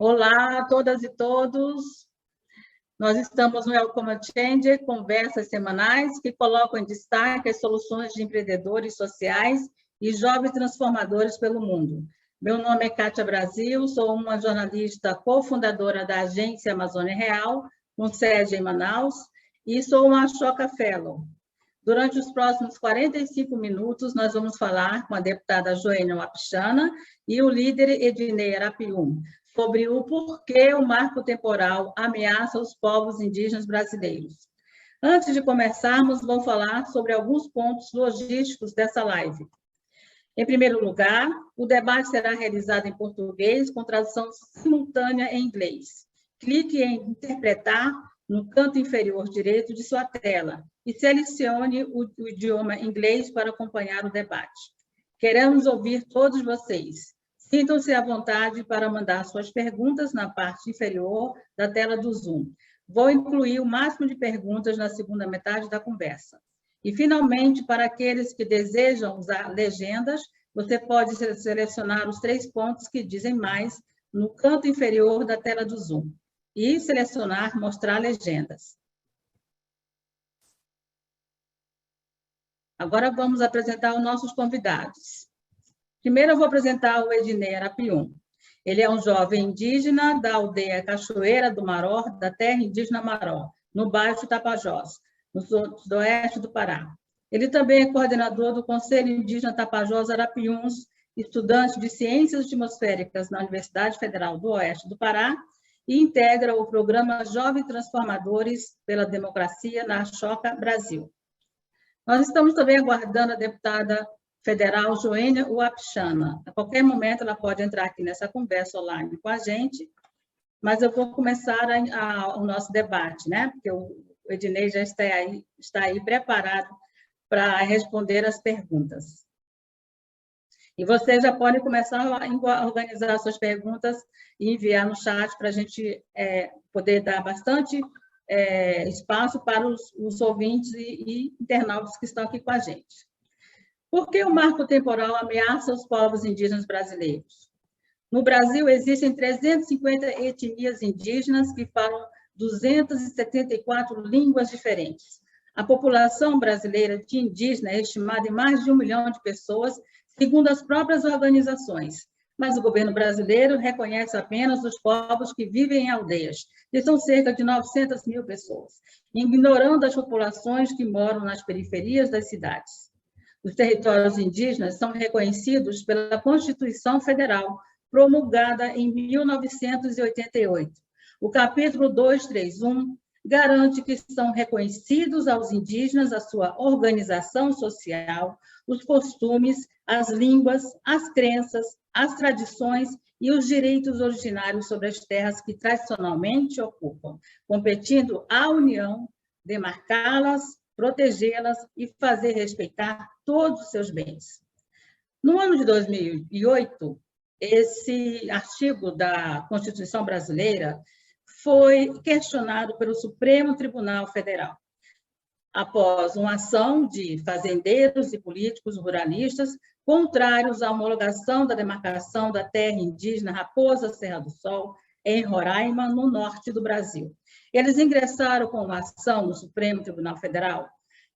Olá a todas e todos. Nós estamos no Welcome Change, conversas semanais que colocam em destaque as soluções de empreendedores sociais e jovens transformadores pelo mundo. Meu nome é Kátia Brasil, sou uma jornalista cofundadora da Agência Amazônia Real, com sede em Manaus, e sou uma Ashoka Fellow. Durante os próximos 45 minutos, nós vamos falar com a deputada Joênia Wapichana e o líder Ednei Arapiuns sobre o porquê o marco temporal ameaça os povos indígenas brasileiros. Antes de começarmos, vou falar sobre alguns pontos logísticos dessa live. Em primeiro lugar, o debate será realizado em português com tradução simultânea em inglês. Clique em interpretar no canto inferior direito de sua tela e selecione o idioma inglês para acompanhar o debate. Queremos ouvir todos vocês. Sintam-se à vontade para mandar suas perguntas na parte inferior da tela do Zoom. Vou incluir o máximo de perguntas na segunda metade da conversa. E, finalmente, para aqueles que desejam usar legendas, você pode selecionar os 3 pontos que dizem mais no canto inferior da tela do Zoom e selecionar Mostrar legendas. Agora vamos apresentar os nossos convidados. Primeiro eu vou apresentar o Ednei Arapiuns. Ele é um jovem indígena da aldeia Cachoeira do Maró, da terra indígena Maró, no bairro Tapajós, no sudoeste do Pará. Ele também é coordenador do Conselho Indígena Tapajós Arapiuns, estudante de Ciências Atmosféricas na Universidade Federal do Oeste do Pará e integra o programa Jovens Transformadores pela Democracia na Ashoka Brasil. Nós estamos também aguardando a deputada federal Joênia Wapichana. A qualquer momento ela pode entrar aqui nessa conversa online com a gente, mas eu vou começar o nosso debate, né? Porque o Ednei já está aí preparado para responder as perguntas. E vocês já podem começar a organizar suas perguntas e enviar no chat para a gente poder dar bastante espaço para os ouvintes e internautas que estão aqui com a gente. Por que o marco temporal ameaça os povos indígenas brasileiros? No Brasil, existem 350 etnias indígenas que falam 274 línguas diferentes. A população brasileira de indígena é estimada em mais de 1 milhão de pessoas, segundo as próprias organizações. Mas o governo brasileiro reconhece apenas os povos que vivem em aldeias, que são cerca de 900 mil pessoas, ignorando as populações que moram nas periferias das cidades. Os territórios indígenas são reconhecidos pela Constituição Federal, promulgada em 1988. O capítulo 231 garante que são reconhecidos aos indígenas a sua organização social, os costumes, as línguas, as crenças, as tradições e os direitos originários sobre as terras que tradicionalmente ocupam, competindo à União demarcá-las, protegê-las e fazer respeitar todos os seus bens. No ano de 2008, esse artigo da Constituição brasileira foi questionado pelo Supremo Tribunal Federal, após uma ação de fazendeiros e políticos ruralistas contrários à homologação da demarcação da terra indígena Raposa Serra do Sol, em Roraima, no norte do Brasil. Eles ingressaram com uma ação no Supremo Tribunal Federal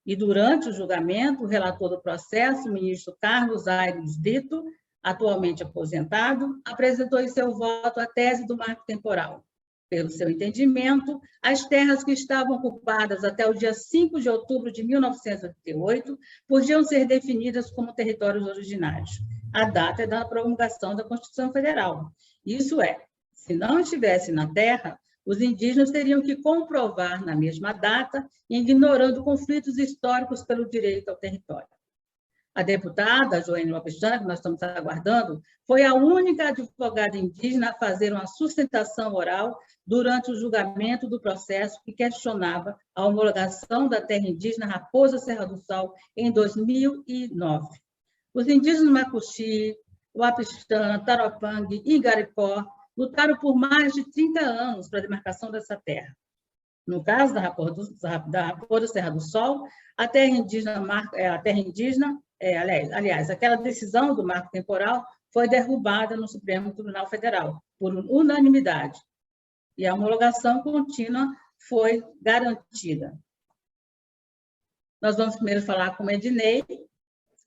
e, durante o julgamento, o relator do processo, o ministro Carlos Aires Brito, atualmente aposentado, apresentou em seu voto a tese do marco temporal. Pelo seu entendimento, as terras que estavam ocupadas até o dia 5 de outubro de 1988 podiam ser definidas como territórios originários. A data é da promulgação da Constituição Federal. Isso é, se não estivesse na terra, os indígenas teriam que comprovar na mesma data, ignorando conflitos históricos pelo direito ao território. A deputada Joênia Wapichana, que nós estamos aguardando, foi a única advogada indígena a fazer uma sustentação oral durante o julgamento do processo que questionava a homologação da terra indígena Raposa Serra do Sol em 2009. Os indígenas Macuxi, Wapichana, Taropang e Igaripó lutaram por mais de 30 anos para a demarcação dessa terra. No caso da Raposa Serra do Sol, a terra indígena, aquela decisão do marco temporal foi derrubada no Supremo Tribunal Federal, por unanimidade. E a homologação contínua foi garantida. Nós vamos primeiro falar com o Ednei.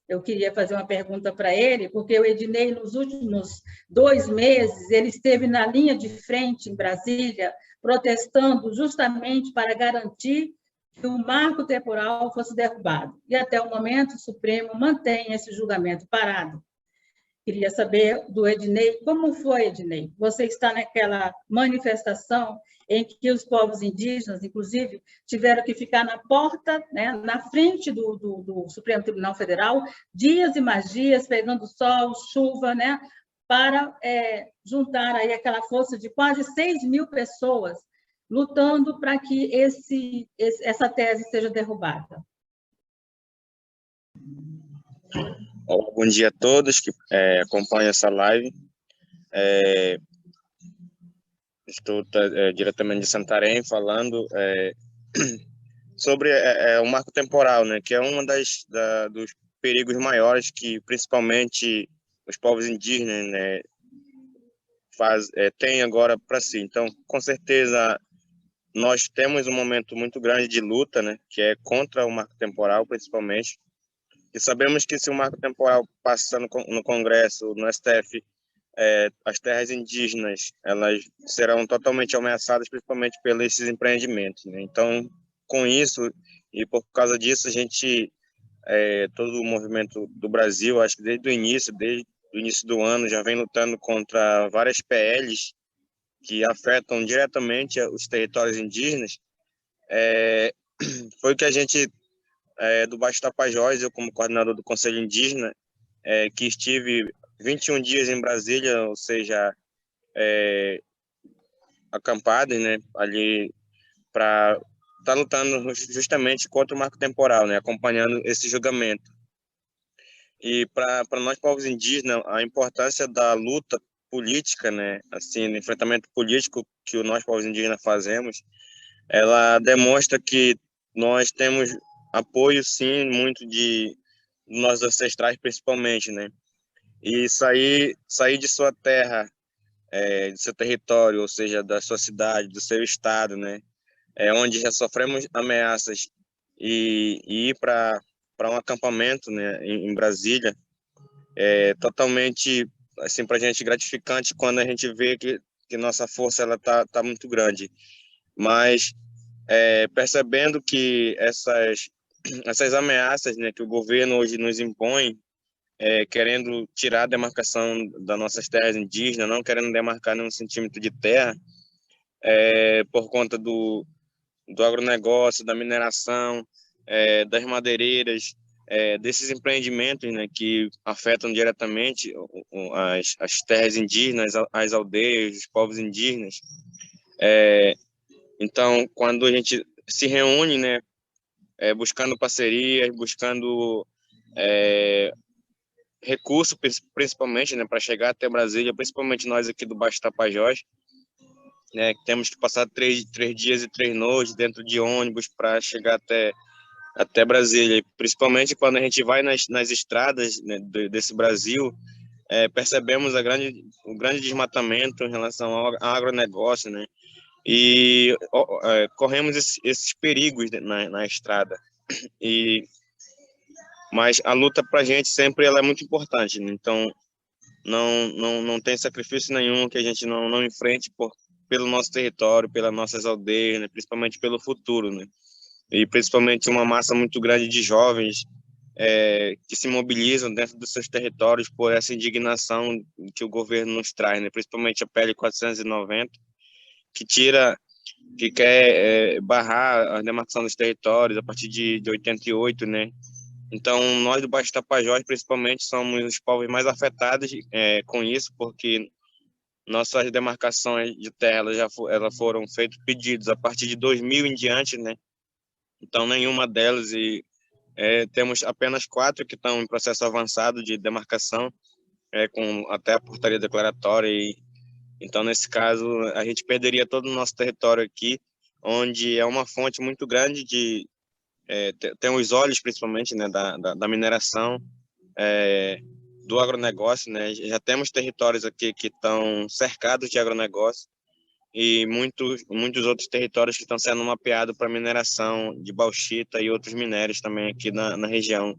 Eu queria fazer uma pergunta para ele, porque o Ednei, nos últimos 2 meses, ele esteve na linha de frente em Brasília, protestando justamente para garantir que o marco temporal fosse derrubado. E, até o momento, o Supremo mantém esse julgamento parado. Queria saber do Ednei, como foi, Ednei? Você está naquela manifestação em que os povos indígenas, inclusive, tiveram que ficar na porta, né, na frente do Supremo Tribunal Federal, dias e mais dias, pegando sol, chuva, né, para juntar aí aquela força de quase 6.000 pessoas lutando para que essa tese seja derrubada. Olá, bom dia a todos que acompanham essa live. Estou diretamente de Santarém falando sobre o marco temporal, né, que é um dos perigos maiores que principalmente os povos indígenas, né, têm agora para si. Então, com certeza, nós temos um momento muito grande de luta, né, que é contra o marco temporal, principalmente. E sabemos que se o marco temporal passar no Congresso, no STF, as terras indígenas elas serão totalmente ameaçadas, principalmente pelos esses empreendimentos, né? Então, com isso e por causa disso, a gente, todo o movimento do Brasil, acho que desde o início do ano, já vem lutando contra várias PLs que afetam diretamente os territórios indígenas. Foi o que a gente do Baixo Tapajós, eu como coordenador do Conselho Indígena, que estive 21 dias em Brasília, ou seja, acampados, né, ali para estar lutando justamente contra o marco temporal, né, acompanhando esse julgamento. E para nós povos indígenas, a importância da luta política, né, assim, do enfrentamento político que nós povos indígenas fazemos, ela demonstra que nós temos apoio, sim, muito de nossos ancestrais, principalmente, né? E sair de sua terra, de seu território, ou seja, da sua cidade, do seu estado, né? Onde já sofremos ameaças e ir para um acampamento, né, em Brasília, é totalmente, assim, para a gente gratificante quando a gente vê que nossa força ela tá muito grande. Mas percebendo que essas ameaças, né, que o governo hoje nos impõe, querendo tirar a demarcação das nossas terras indígenas, não querendo demarcar nenhum centímetro de terra, por conta do agronegócio, da mineração, das madeireiras, desses empreendimentos, né, que afetam diretamente as terras indígenas, as aldeias, os povos indígenas. Então, quando a gente se reúne, né, buscando parcerias, buscando recursos, principalmente, né, para chegar até Brasília, principalmente nós aqui do Baixo Tapajós, né, que temos que passar 3 dias e 3 noites dentro de ônibus para chegar até Brasília. Principalmente quando a gente vai nas estradas, né, desse Brasil, percebemos o grande desmatamento em relação ao agronegócio, né, e corremos esses perigos na estrada. Mas a luta para a gente sempre ela é muito importante, né? Então não tem sacrifício nenhum que a gente não enfrente pelo nosso território, pelas nossas aldeias, né? Principalmente pelo futuro, né? E principalmente uma massa muito grande de jovens que se mobilizam dentro dos seus territórios por essa indignação que o governo nos traz, né? Principalmente a PL 490, que quer barrar a demarcação dos territórios a partir de 88, né? Então, nós do Baixo Tapajós, principalmente, somos os povos mais afetados com isso, porque nossas demarcações de terra elas foram feitos pedidos a partir de 2000 em diante, né? Então, nenhuma delas, temos apenas 4 que estão em processo avançado de demarcação, com até a portaria declaratória. Então, nesse caso, a gente perderia todo o nosso território aqui, onde é uma fonte muito grande tem os olhos, principalmente, né, da mineração, do agronegócio, né? Já temos territórios aqui que estão cercados de agronegócio e muitos outros territórios que estão sendo mapeados para mineração de bauxita e outros minérios também aqui na região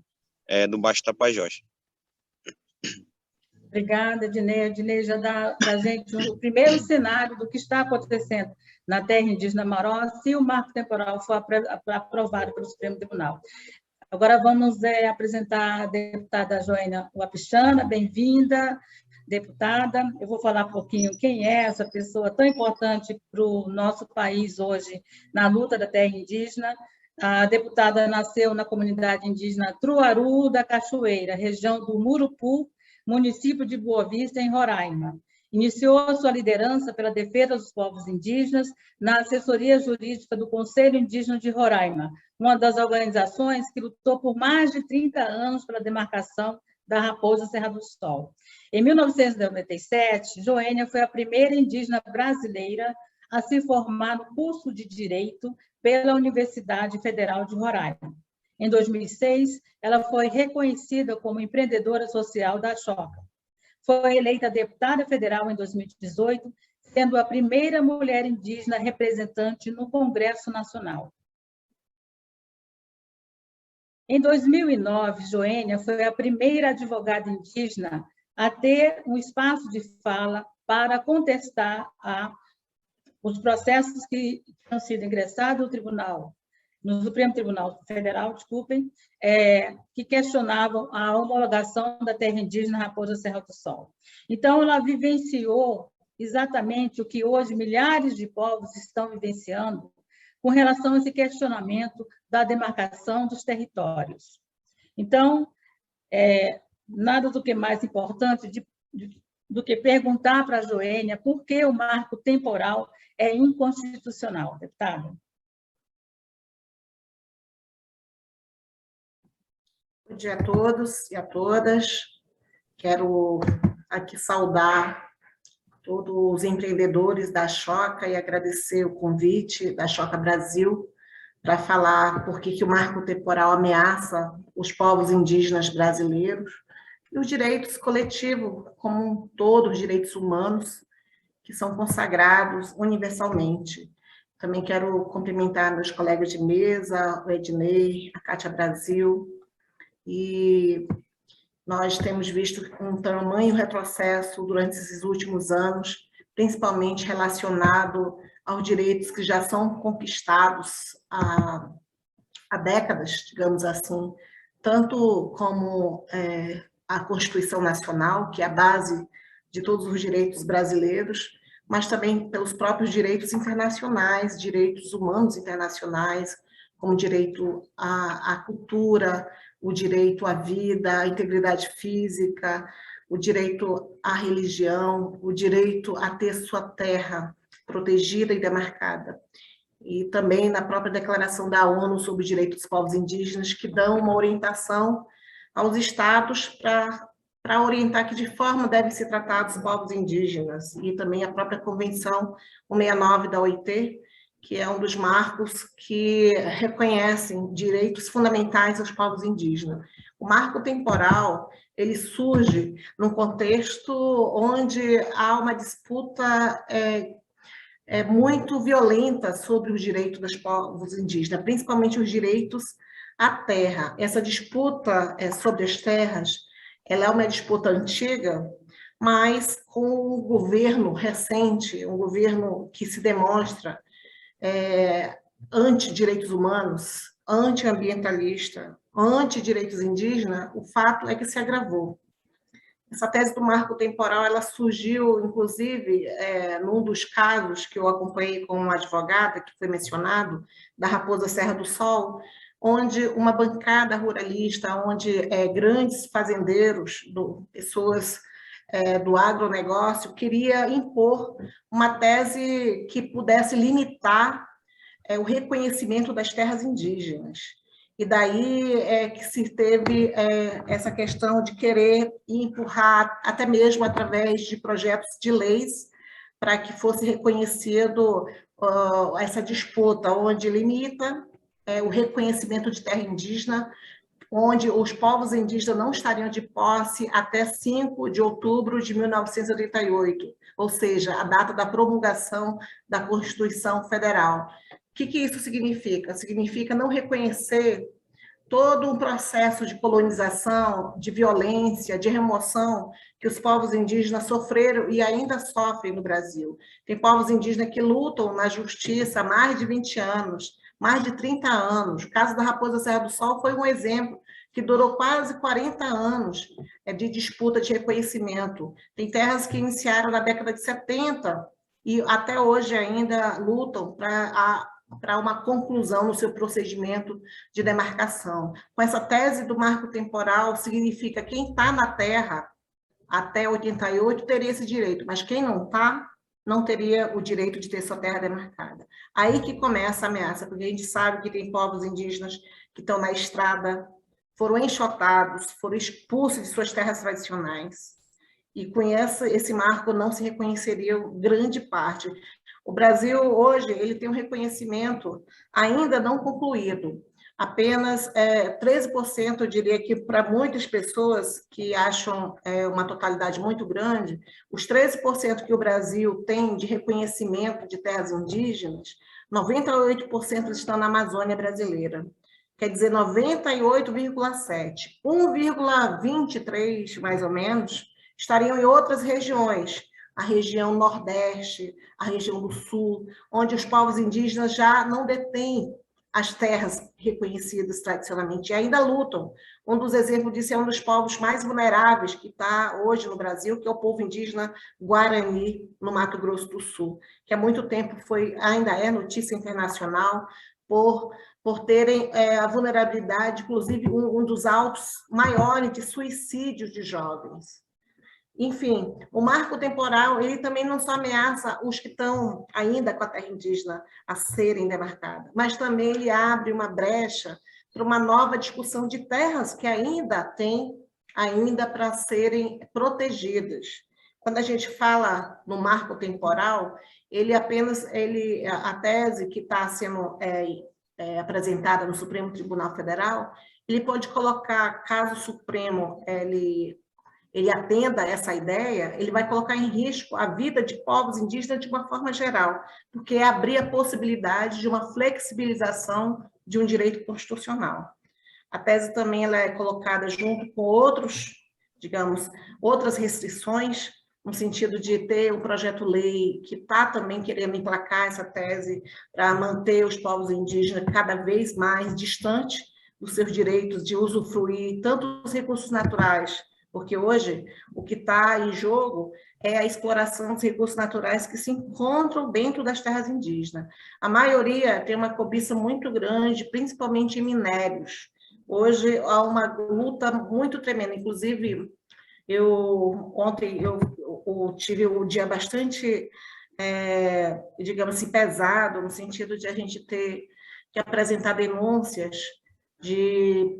do Baixo Tapajós. Obrigada, Ednei. Ednei já dá para a gente o primeiro cenário do que está acontecendo na terra indígena Maró, se o marco temporal for aprovado pelo Supremo Tribunal. Agora vamos apresentar a deputada Joênia Wapichana. Bem-vinda, deputada. Eu vou falar um pouquinho quem é essa pessoa tão importante para o nosso país hoje na luta da terra indígena. A deputada nasceu na comunidade indígena Truaru da Cachoeira, região do Murupu, município de Boa Vista, em Roraima. Iniciou sua liderança pela defesa dos povos indígenas na assessoria jurídica do Conselho Indígena de Roraima, uma das organizações que lutou por mais de 30 anos pela demarcação da Raposa Serra do Sol. Em 1997, Joênia foi a primeira indígena brasileira a se formar no curso de Direito pela Universidade Federal de Roraima. Em 2006, ela foi reconhecida como empreendedora social da Choca. Foi eleita deputada federal em 2018, sendo a primeira mulher indígena representante no Congresso Nacional. Em 2009, Joênia foi a primeira advogada indígena a ter um espaço de fala para contestar os processos que tinham sido ingressados no Supremo Tribunal Federal, que questionavam a homologação da terra indígena Raposa Serra do Sol. Então, ela vivenciou exatamente o que hoje milhares de povos estão vivenciando com relação a esse questionamento da demarcação dos territórios. Então, nada do que mais importante do que perguntar para a Joênia por que o marco temporal é inconstitucional, deputada. Bom dia a todos e a todas. Quero aqui saudar todos os empreendedores da Choca e agradecer o convite da Choca Brasil para falar por que o marco temporal ameaça os povos indígenas brasileiros e os direitos coletivos, como um todo, os direitos humanos, que são consagrados universalmente. Também quero cumprimentar meus colegas de mesa, o Ednei, a Cátia Brasil, e nós temos visto um tamanho retrocesso durante esses últimos anos, principalmente relacionado aos direitos que já são conquistados há décadas, digamos assim, tanto como a Constituição Nacional, que é a base de todos os direitos brasileiros, mas também pelos próprios direitos internacionais, direitos humanos internacionais, como direito à cultura, o direito à vida, à integridade física, o direito à religião, o direito a ter sua terra protegida e demarcada. E também na própria Declaração da ONU sobre os Direitos dos Povos Indígenas, que dão uma orientação aos estados para orientar que de forma devem ser tratados os povos indígenas, e também a própria Convenção 169 da OIT, que é um dos marcos que reconhecem direitos fundamentais aos povos indígenas. O marco temporal, ele surge num contexto onde há uma disputa muito violenta sobre os direitos dos povos indígenas, principalmente os direitos à terra. Essa disputa sobre as terras, ela é uma disputa antiga, mas com um governo recente, um governo que se demonstra anti-direitos humanos, anti-ambientalista, anti-direitos indígenas, o fato é que se agravou. Essa tese do marco temporal, ela surgiu, inclusive, num dos casos que eu acompanhei como uma advogada, que foi mencionado, da Raposa Serra do Sol, onde uma bancada ruralista, onde grandes fazendeiros, pessoas do agronegócio, queria impor uma tese que pudesse limitar o reconhecimento das terras indígenas. E daí que se teve essa questão de querer empurrar, até mesmo através de projetos de leis, para que fosse reconhecido essa disputa, onde limita o reconhecimento de terra indígena onde os povos indígenas não estariam de posse até 5 de outubro de 1988, ou seja, a data da promulgação da Constituição Federal. O que isso significa? Significa não reconhecer todo um processo de colonização, de violência, de remoção que os povos indígenas sofreram e ainda sofrem no Brasil. Tem povos indígenas que lutam na justiça há mais de 20 anos, mais de 30 anos. O caso da Raposa Serra do Sol foi um exemplo que durou quase 40 anos de disputa de reconhecimento. Tem terras que iniciaram na década de 70 e até hoje ainda lutam para uma conclusão no seu procedimento de demarcação. Com essa tese do marco temporal, significa que quem está na terra até 88 teria esse direito, mas quem não está, não teria o direito de ter sua terra demarcada. Aí que começa a ameaça, porque a gente sabe que tem povos indígenas que estão na estrada, foram enxotados, foram expulsos de suas terras tradicionais, e com esse marco não se reconheceria grande parte. O Brasil, hoje, ele tem um reconhecimento ainda não concluído. Apenas 13%, eu diria que para muitas pessoas que acham uma totalidade muito grande, os 13% que o Brasil tem de reconhecimento de terras indígenas, 98% estão na Amazônia brasileira. Quer dizer, 98,7%. 1,23%, mais ou menos, estariam em outras regiões, a região Nordeste, a região do Sul, onde os povos indígenas já não detêm as terras reconhecidas tradicionalmente e ainda lutam. Um dos exemplos disso é um dos povos mais vulneráveis que está hoje no Brasil, que é o povo indígena Guarani, no Mato Grosso do Sul, que há muito tempo ainda é notícia internacional por terem a vulnerabilidade, inclusive um dos altos maiores de suicídios de jovens. Enfim, o marco temporal, ele também não só ameaça os que estão ainda com a terra indígena a serem demarcadas, mas também ele abre uma brecha para uma nova discussão de terras que ainda tem para serem protegidas. Quando a gente fala no marco temporal, a tese que está sendo apresentada no Supremo Tribunal Federal, ele pode colocar, caso o Supremo ele atenda a essa ideia, ele vai colocar em risco a vida de povos indígenas de uma forma geral, porque é abrir a possibilidade de uma flexibilização de um direito constitucional. A tese também ela é colocada junto com outras restrições, no sentido de ter um projeto-lei que está também querendo emplacar essa tese para manter os povos indígenas cada vez mais distantes dos seus direitos de usufruir tanto os recursos naturais, porque hoje o que está em jogo é a exploração dos recursos naturais que se encontram dentro das terras indígenas. A maioria tem uma cobiça muito grande, principalmente em minérios. Hoje há uma luta muito tremenda, inclusive ontem eu tive um dia bastante, digamos assim, pesado, no sentido de a gente ter que apresentar denúncias de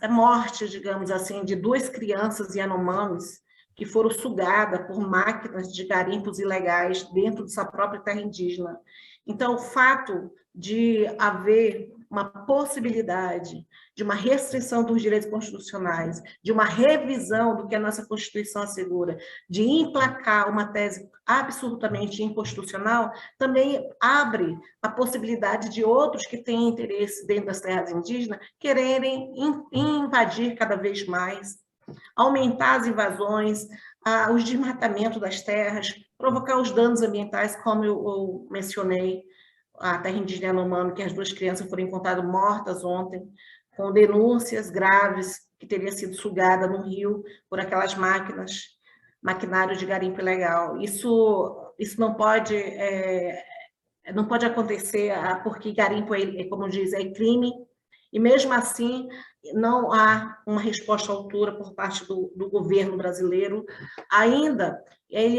a morte, digamos assim, de 2 crianças Yanomamis que foram sugadas por máquinas de garimpos ilegais dentro de sua própria terra indígena. Então, o fato de haver uma possibilidade de uma restrição dos direitos constitucionais, de uma revisão do que a nossa Constituição assegura, de emplacar uma tese absolutamente inconstitucional, também abre a possibilidade de outros que têm interesse dentro das terras indígenas quererem invadir cada vez mais, aumentar as invasões, os desmatamentos das terras, provocar os danos ambientais, como eu mencionei, a terra indígena Yanomami, que as 2 crianças foram encontradas mortas ontem, com denúncias graves que teria sido sugada no rio por aquelas maquinário de garimpo ilegal. Isso não pode acontecer, porque garimpo, como diz, é crime, e mesmo assim não há uma resposta à altura por parte do governo brasileiro. Ainda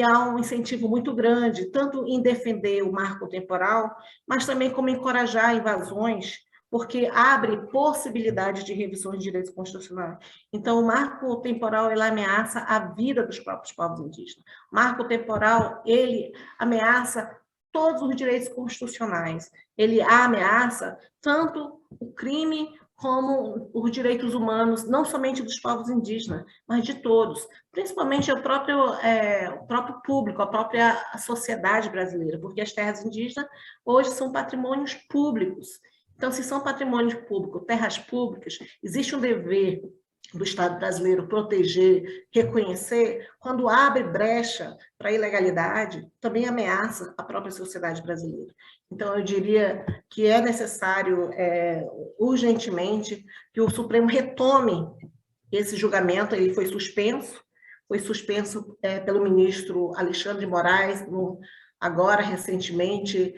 há um incentivo muito grande, tanto em defender o marco temporal, mas também como encorajar invasões, porque abre possibilidade de revisões de direitos constitucionais. Então, o marco temporal ele ameaça a vida dos próprios povos indígenas. O marco temporal ele ameaça todos os direitos constitucionais. Ele ameaça tanto o crime como os direitos humanos, não somente dos povos indígenas, mas de todos, principalmente o próprio público, a própria sociedade brasileira, porque as terras indígenas hoje são patrimônios públicos. Então, se são patrimônio público, terras públicas, existe um dever do Estado brasileiro proteger, reconhecer. Quando abre brecha para a ilegalidade, também ameaça a própria sociedade brasileira. Então, eu diria que é necessário, urgentemente, que o Supremo retome esse julgamento. Ele foi suspenso pelo ministro Alexandre de Moraes, agora, recentemente,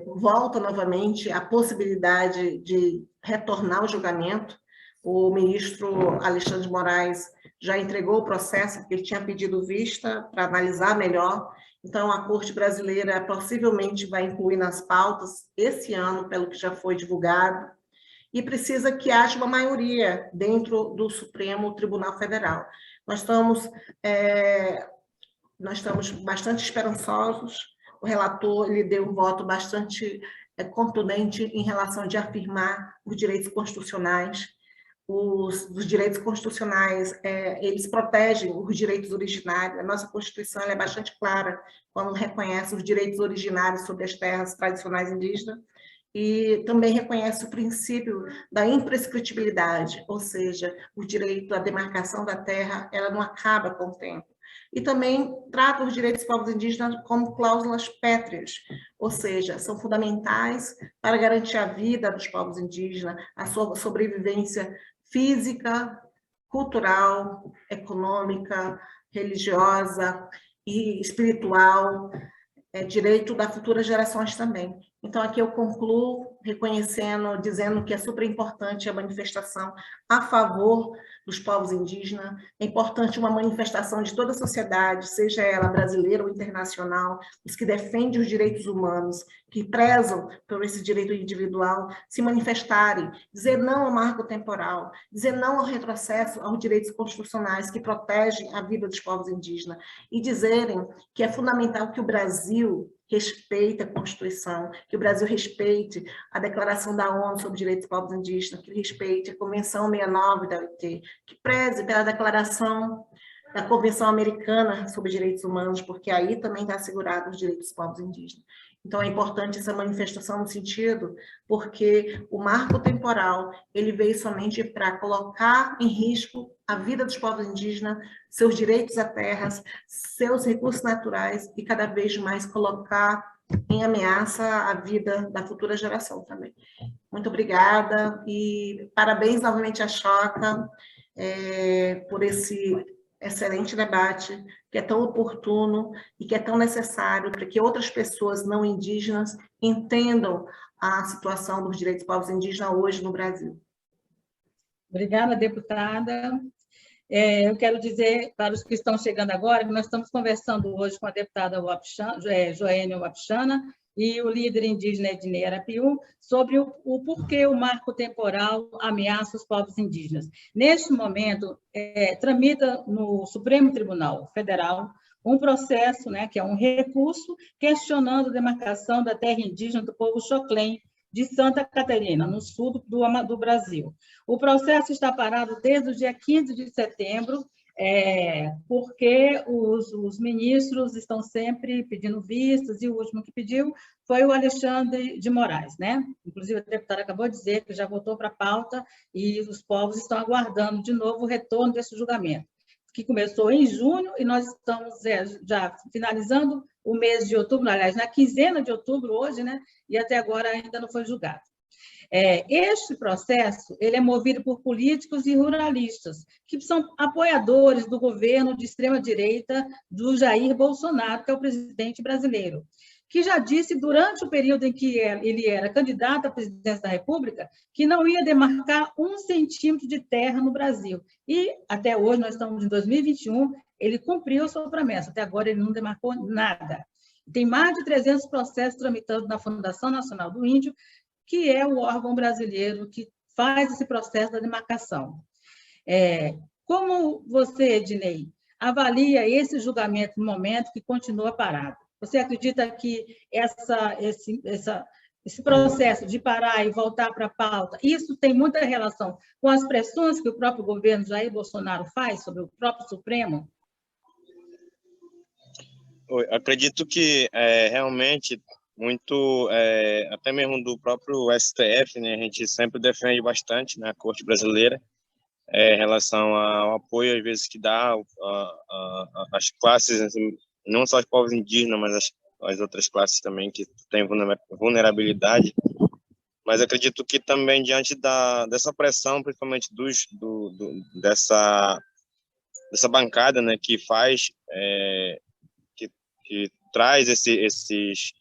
volta novamente a possibilidade de retornar ao julgamento. O ministro Alexandre de Moraes já entregou o processo, porque ele tinha pedido vista para analisar melhor. Então, a Corte Brasileira possivelmente vai incluir nas pautas esse ano, pelo que já foi divulgado, e precisa que haja uma maioria dentro do Supremo Tribunal Federal. Nós estamos bastante esperançosos. O relator ele deu um voto bastante contundente em relação de afirmar os direitos constitucionais. Os direitos constitucionais, eles protegem os direitos originários. A nossa Constituição é bastante clara quando reconhece os direitos originários sobre as terras tradicionais indígenas e também reconhece o princípio da imprescritibilidade, ou seja, o direito à demarcação da terra, ela não acaba com o tempo. E também trata os direitos dos povos indígenas como cláusulas pétreas, ou seja, são fundamentais para garantir a vida dos povos indígenas, a sua sobrevivência física, cultural, econômica, religiosa e espiritual, direito das futuras gerações também. Então, aqui eu concluo reconhecendo, dizendo que é super importante a manifestação a favor dos povos indígenas, é importante uma manifestação de toda a sociedade, seja ela brasileira ou internacional, os que defendem os direitos humanos, que prezam por esse direito individual, se manifestarem, dizer não ao marco temporal, dizer não ao retrocesso aos direitos constitucionais que protegem a vida dos povos indígenas, e dizerem que é fundamental que o Brasil respeite a Constituição, que o Brasil respeite a Declaração da ONU sobre os Direitos dos Povos Indígenas, que respeite a Convenção 69 da OIT, que preze pela Declaração da Convenção Americana sobre os Direitos Humanos, porque aí também está assegurado os direitos dos povos indígenas. Então, é importante essa manifestação no sentido, porque o marco temporal, ele veio somente para colocar em risco a vida dos povos indígenas, seus direitos à terra, seus recursos naturais e cada vez mais colocar em ameaça a vida da futura geração também. Muito obrigada e parabéns novamente à Choca por esse excelente debate, que é tão oportuno e que é tão necessário para que outras pessoas não indígenas entendam a situação dos direitos dos povos indígenas hoje no Brasil. Obrigada, deputada. Eu quero dizer para os que estão chegando agora que nós estamos conversando hoje com a deputada Joênia Wapchana e o líder indígena Ednei Arapiuns sobre o porquê o marco temporal ameaça os povos indígenas. Neste momento, tramita no Supremo Tribunal Federal um processo, que é um recurso questionando a demarcação da terra indígena do povo Xoclém, de Santa Catarina, no sul do Brasil. O processo está parado desde o dia 15 de setembro, porque os ministros estão sempre pedindo vistas, e o último que pediu foi o Alexandre de Moraes, Inclusive, a deputada acabou de dizer que já voltou para a pauta e os povos estão aguardando de novo o retorno desse julgamento, que começou em junho e nós estamos já finalizando o mês de outubro, aliás, na quinzena de outubro hoje, e até agora ainda não foi julgado. Este processo ele é movido por políticos e ruralistas, que são apoiadores do governo de extrema-direita do Jair Bolsonaro, que é o presidente brasileiro, que já disse, durante o período em que ele era candidato à presidência da República, que não ia demarcar 1 centímetro de terra no Brasil. E, até hoje, nós estamos em 2021, ele cumpriu a sua promessa. Até agora, ele não demarcou nada. Tem mais de 300 processos tramitando na Fundação Nacional do Índio, que é o órgão brasileiro que faz esse processo da demarcação. Como você, Ednei, avalia esse julgamento no momento que continua parado? Você acredita que esse processo de parar e voltar para a pauta, isso tem muita relação com as pressões que o próprio governo Jair Bolsonaro faz sobre o próprio Supremo? Eu acredito que realmente muito, até mesmo do próprio STF, né, a gente sempre defende bastante, né, a Corte Brasileira, em relação ao apoio, às vezes, que dá às classes, assim, não só os povos indígenas, mas as outras classes também que têm vulnerabilidade. Mas acredito que também, diante dessa pressão, principalmente dessa bancada, né, que faz, que traz esse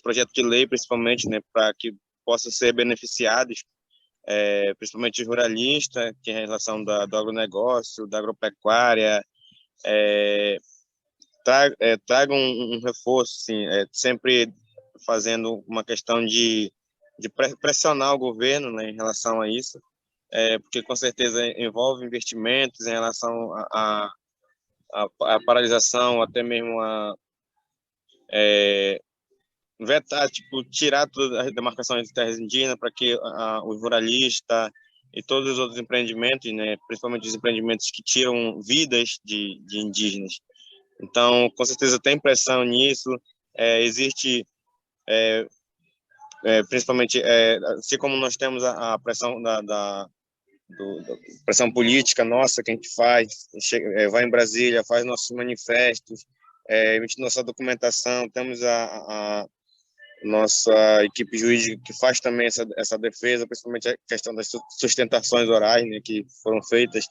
projeto de lei, principalmente, né, para que possam ser beneficiados, principalmente os ruralistas, que é em relação do agronegócio, da agropecuária, tragam um reforço, assim, sempre fazendo uma questão de pressionar o governo, né, em relação a isso, porque com certeza envolve investimentos em relação à paralisação, até mesmo vetar, tipo, tirar toda a demarcação de terras indígenas para que os ruralistas e todos os outros empreendimentos, né, principalmente os empreendimentos que tiram vidas de indígenas. Então, com certeza tem pressão nisso, existe, principalmente, assim como nós temos a pressão da pressão política nossa que a gente faz, vai em Brasília, faz nossos manifestos, emite nossa documentação, temos a nossa equipe jurídica que faz também essa defesa, principalmente a questão das sustentações orais, né, que foram feitas,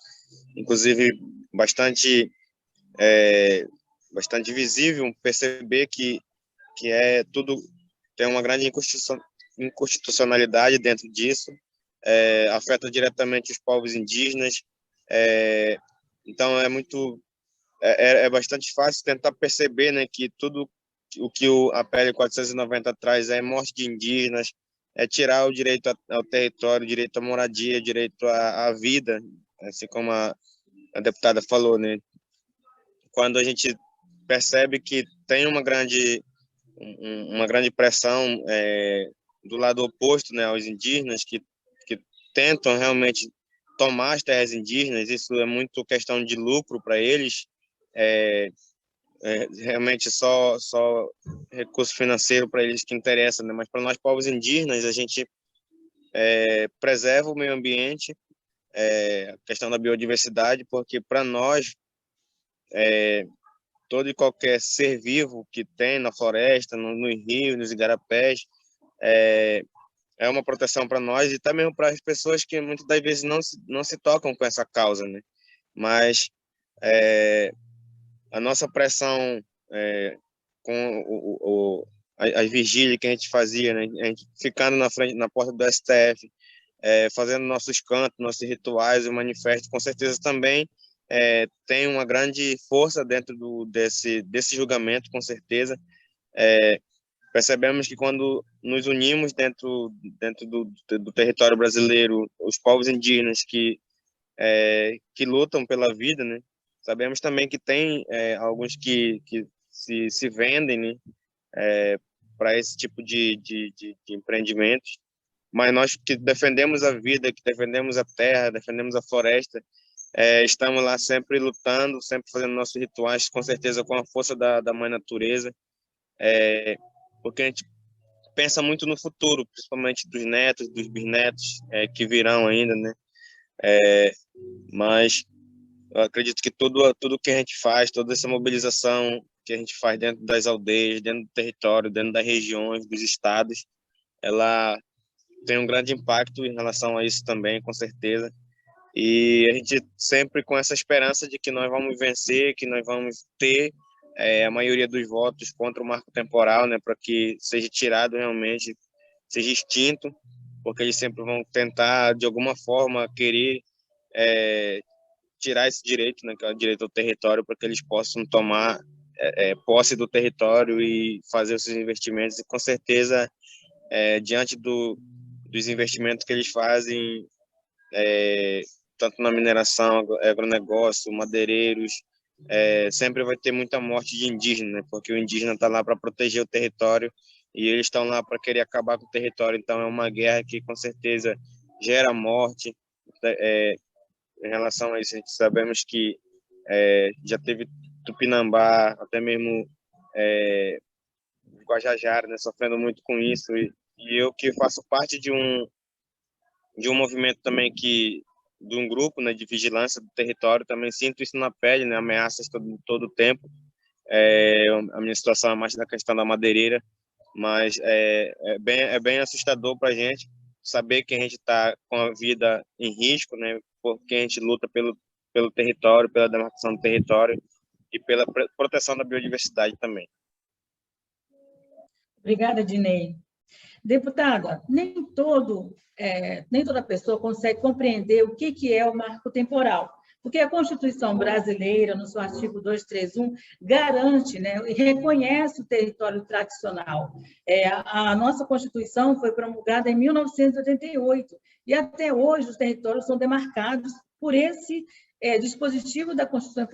inclusive bastante visível perceber que tudo tem uma grande inconstitucionalidade dentro disso, afeta diretamente os povos indígenas, então é bastante fácil tentar perceber, né, que tudo o que a PL 490 traz é morte de indígenas, é tirar o direito ao território, o direito à moradia, o direito à vida, assim como a deputada falou, né? Quando a gente percebe que tem uma grande pressão do lado oposto, né, aos indígenas, que tentam realmente tomar as terras indígenas, isso é muito questão de lucro para eles, realmente só recurso financeiro para eles que interessa, né? Mas para nós povos indígenas a gente preserva o meio ambiente, a questão da biodiversidade, porque para nós todo e qualquer ser vivo que tem na floresta, nos rios, nos igarapés, é uma proteção para nós e também para as pessoas que muitas das vezes não se tocam com essa causa, né? Mas a nossa pressão com as vigílias que a gente fazia, né? A gente ficando na frente, na porta do STF, fazendo nossos cantos, nossos rituais, o manifesto, com certeza também tem uma grande força dentro desse julgamento, com certeza. Percebemos que quando nos unimos dentro do território brasileiro, os povos indígenas que lutam pela vida, né? Sabemos também que tem alguns que se vendem, né, para esse tipo de empreendimentos, mas nós que defendemos a vida, que defendemos a terra, defendemos a floresta, estamos lá sempre lutando, sempre fazendo nossos rituais, com certeza com a força da mãe natureza, porque a gente pensa muito no futuro, principalmente dos netos, dos bisnetos que virão ainda, né? Mas eu acredito que tudo que a gente faz, toda essa mobilização que a gente faz dentro das aldeias, dentro do território, dentro das regiões, dos estados, ela tem um grande impacto em relação a isso também, com certeza. E a gente sempre com essa esperança de que nós vamos vencer, que nós vamos ter a maioria dos votos contra o marco temporal, né, para que seja tirado realmente, seja extinto, porque eles sempre vão tentar, de alguma forma, querer tirar esse direito, né, que é o direito ao território, para que eles possam tomar posse do território e fazer os seus investimentos. E, com certeza, diante dos investimentos que eles fazem, tanto na mineração, agronegócio, madeireiros, sempre vai ter muita morte de indígena, né, porque o indígena está lá para proteger o território e eles estão lá para querer acabar com o território. Então, é uma guerra que, com certeza, gera morte. Em relação a isso, a gente sabemos que já teve Tupinambá, até mesmo Guajajara, né, sofrendo muito com isso. E eu que faço parte de um movimento também de um grupo, né, de vigilância do território, também sinto isso na pele, né, ameaças todo o tempo. A minha situação é mais na questão da madeireira, mas é bem assustador para a gente saber que a gente está com a vida em risco, né, porque a gente luta pelo território, pela demarcação do território e pela proteção da biodiversidade também. Obrigada, Dinei. Deputada, nem toda pessoa consegue compreender o que é o marco temporal, porque a Constituição brasileira, no seu artigo 231, garante, né, e reconhece o território tradicional. A nossa Constituição foi promulgada em 1988, e até hoje os territórios são demarcados por esse dispositivo da Constituição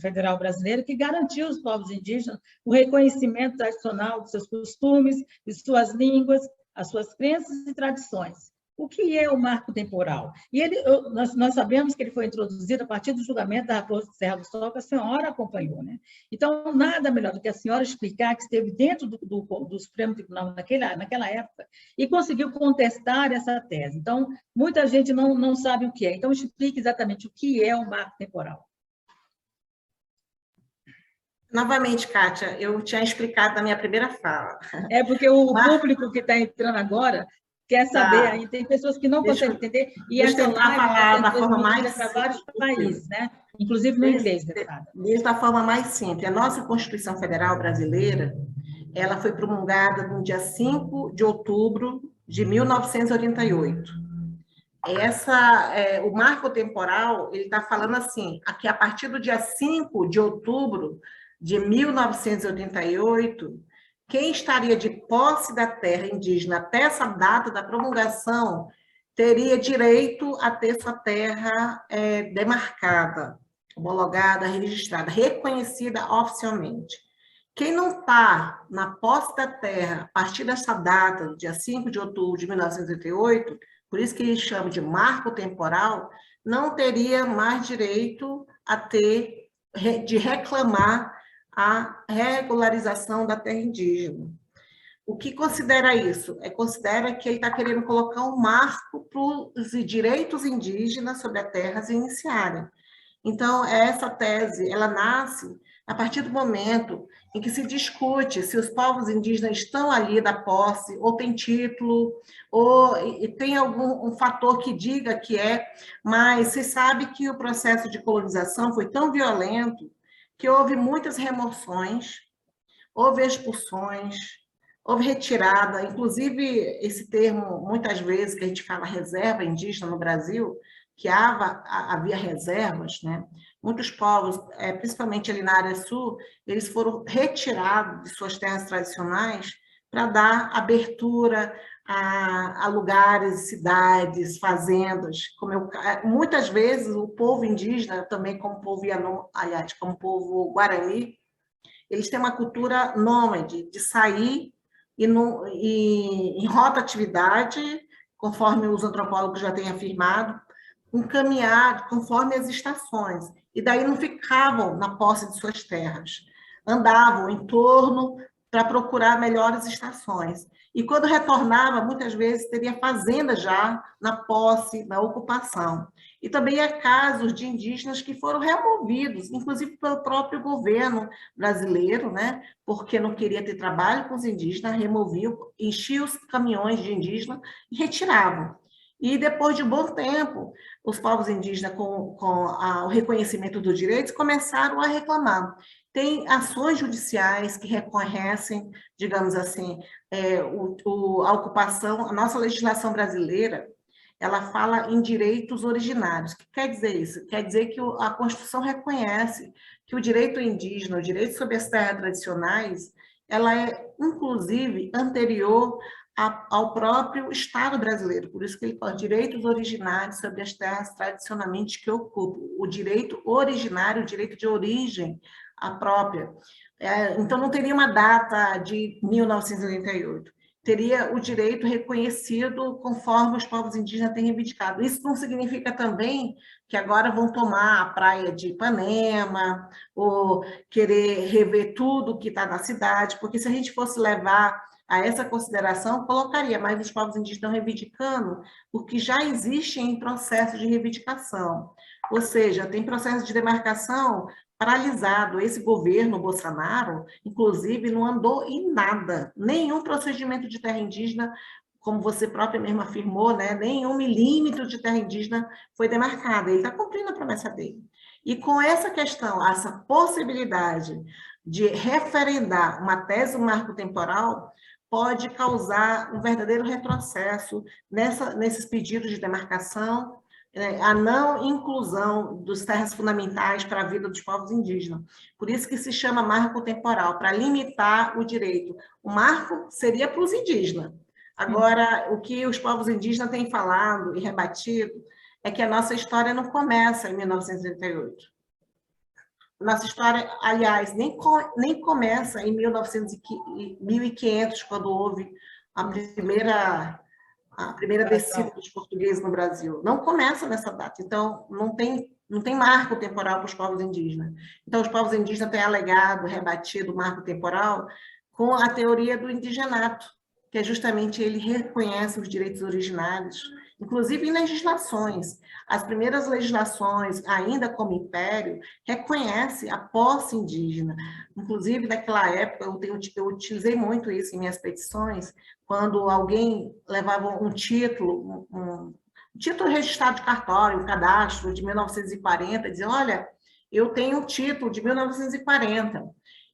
Federal Brasileira, que garantiu aos povos indígenas o reconhecimento tradicional de seus costumes, de suas línguas, as suas crenças e tradições. O que é o marco temporal? E nós sabemos que ele foi introduzido a partir do julgamento da Raposa de Serra do Sol, que a senhora acompanhou, né? Então, nada melhor do que a senhora explicar que esteve dentro do Supremo Tribunal naquela época e conseguiu contestar essa tese. Então, muita gente não sabe o que é. Então, explique exatamente o que é o marco temporal. Novamente, Kátia, eu tinha explicado na minha primeira fala. É porque o público que está entrando agora quer saber, aí tem pessoas que não conseguem entender, e essa live falar da forma mais para vários países, né? Inclusive no inglês, deputada. Da forma mais simples. A nossa Constituição Federal Brasileira, ela foi promulgada no dia 5 de outubro de 1988. O marco temporal, ele está falando assim, que a partir do dia 5 de outubro de 1988, quem estaria de posse da terra indígena até essa data da promulgação teria direito a ter sua terra demarcada, homologada, registrada, reconhecida oficialmente. Quem não está na posse da terra a partir dessa data, do dia 5 de outubro de 1988, por isso que eles chamam de marco temporal, não teria mais direito de reclamar a regularização da terra indígena. O que considera isso? Considera que ele está querendo colocar um marco para os direitos indígenas sobre a terra se iniciarem. Então, essa tese, ela nasce a partir do momento em que se discute se os povos indígenas estão ali da posse, ou tem título, ou tem algum fator que diga que mas se sabe que o processo de colonização foi tão violento que houve muitas remoções, houve expulsões, houve retirada, inclusive esse termo, muitas vezes, que a gente fala reserva indígena no Brasil, que havia reservas, né? Muitos povos, principalmente ali na área sul, eles foram retirados de suas terras tradicionais para dar abertura a lugares, cidades, fazendas. Muitas vezes o povo indígena, também como povo Yanomami, como povo Guarani, eles têm uma cultura nômade, de sair em rotatividade, conforme os antropólogos já têm afirmado, caminhar conforme as estações, e daí não ficavam na posse de suas terras, andavam em torno para procurar melhores estações. E quando retornava, muitas vezes teria fazenda já na posse, na ocupação. E também há casos de indígenas que foram removidos, inclusive pelo próprio governo brasileiro, né? Porque não queria ter trabalho com os indígenas, removiam, enchiam os caminhões de indígenas e retiravam. E depois de um bom tempo, os povos indígenas, com o reconhecimento dos direitos, começaram a reclamar. Tem ações judiciais que reconhecem, digamos assim, a ocupação. A nossa legislação brasileira, ela fala em direitos originários. O que quer dizer isso? Quer dizer que a Constituição reconhece que o direito indígena, o direito sobre as terras tradicionais, ela é, inclusive, anterior ao próprio Estado brasileiro. Por isso que ele fala direitos originários sobre as terras tradicionalmente que ocupam. O direito originário, o direito de origem, a própria. Então, não teria uma data de 1988. Teria o direito reconhecido conforme os povos indígenas têm reivindicado. Isso não significa também que agora vão tomar a praia de Ipanema, ou querer rever tudo que está na cidade, porque se a gente fosse levar a essa consideração, colocaria, mas os povos indígenas estão reivindicando o que já existe em processo de reivindicação. Ou seja, tem processo de demarcação paralisado. Esse governo Bolsonaro, inclusive, não andou em nada, nenhum procedimento de terra indígena, como você própria mesma afirmou, né? Nenhum milímetro de terra indígena foi demarcado. Ele está cumprindo a promessa dele. E com essa questão, essa possibilidade de referendar uma tese do marco temporal, pode causar um verdadeiro retrocesso nesses pedidos de demarcação, a não inclusão dos terras fundamentais para a vida dos povos indígenas. Por isso que se chama marco temporal, para limitar o direito. O marco seria para os indígenas. Agora, o que os povos indígenas têm falado e rebatido é que a nossa história não começa em 1938. Nossa história, aliás, nem começa em 1500, quando houve a primeira descida dos portugueses no Brasil. Não começa nessa data. Então, não tem marco temporal para os povos indígenas. Então, os povos indígenas têm alegado, rebatido o marco temporal com a teoria do indigenato, que é justamente ele reconhece os direitos originários, inclusive em legislações. As primeiras legislações, ainda como império, reconhece a posse indígena. Inclusive, naquela época, eu utilizei muito isso em minhas petições, quando alguém levava um título registrado de cartório, um cadastro de 1940, dizia, olha, eu tenho um título de 1940.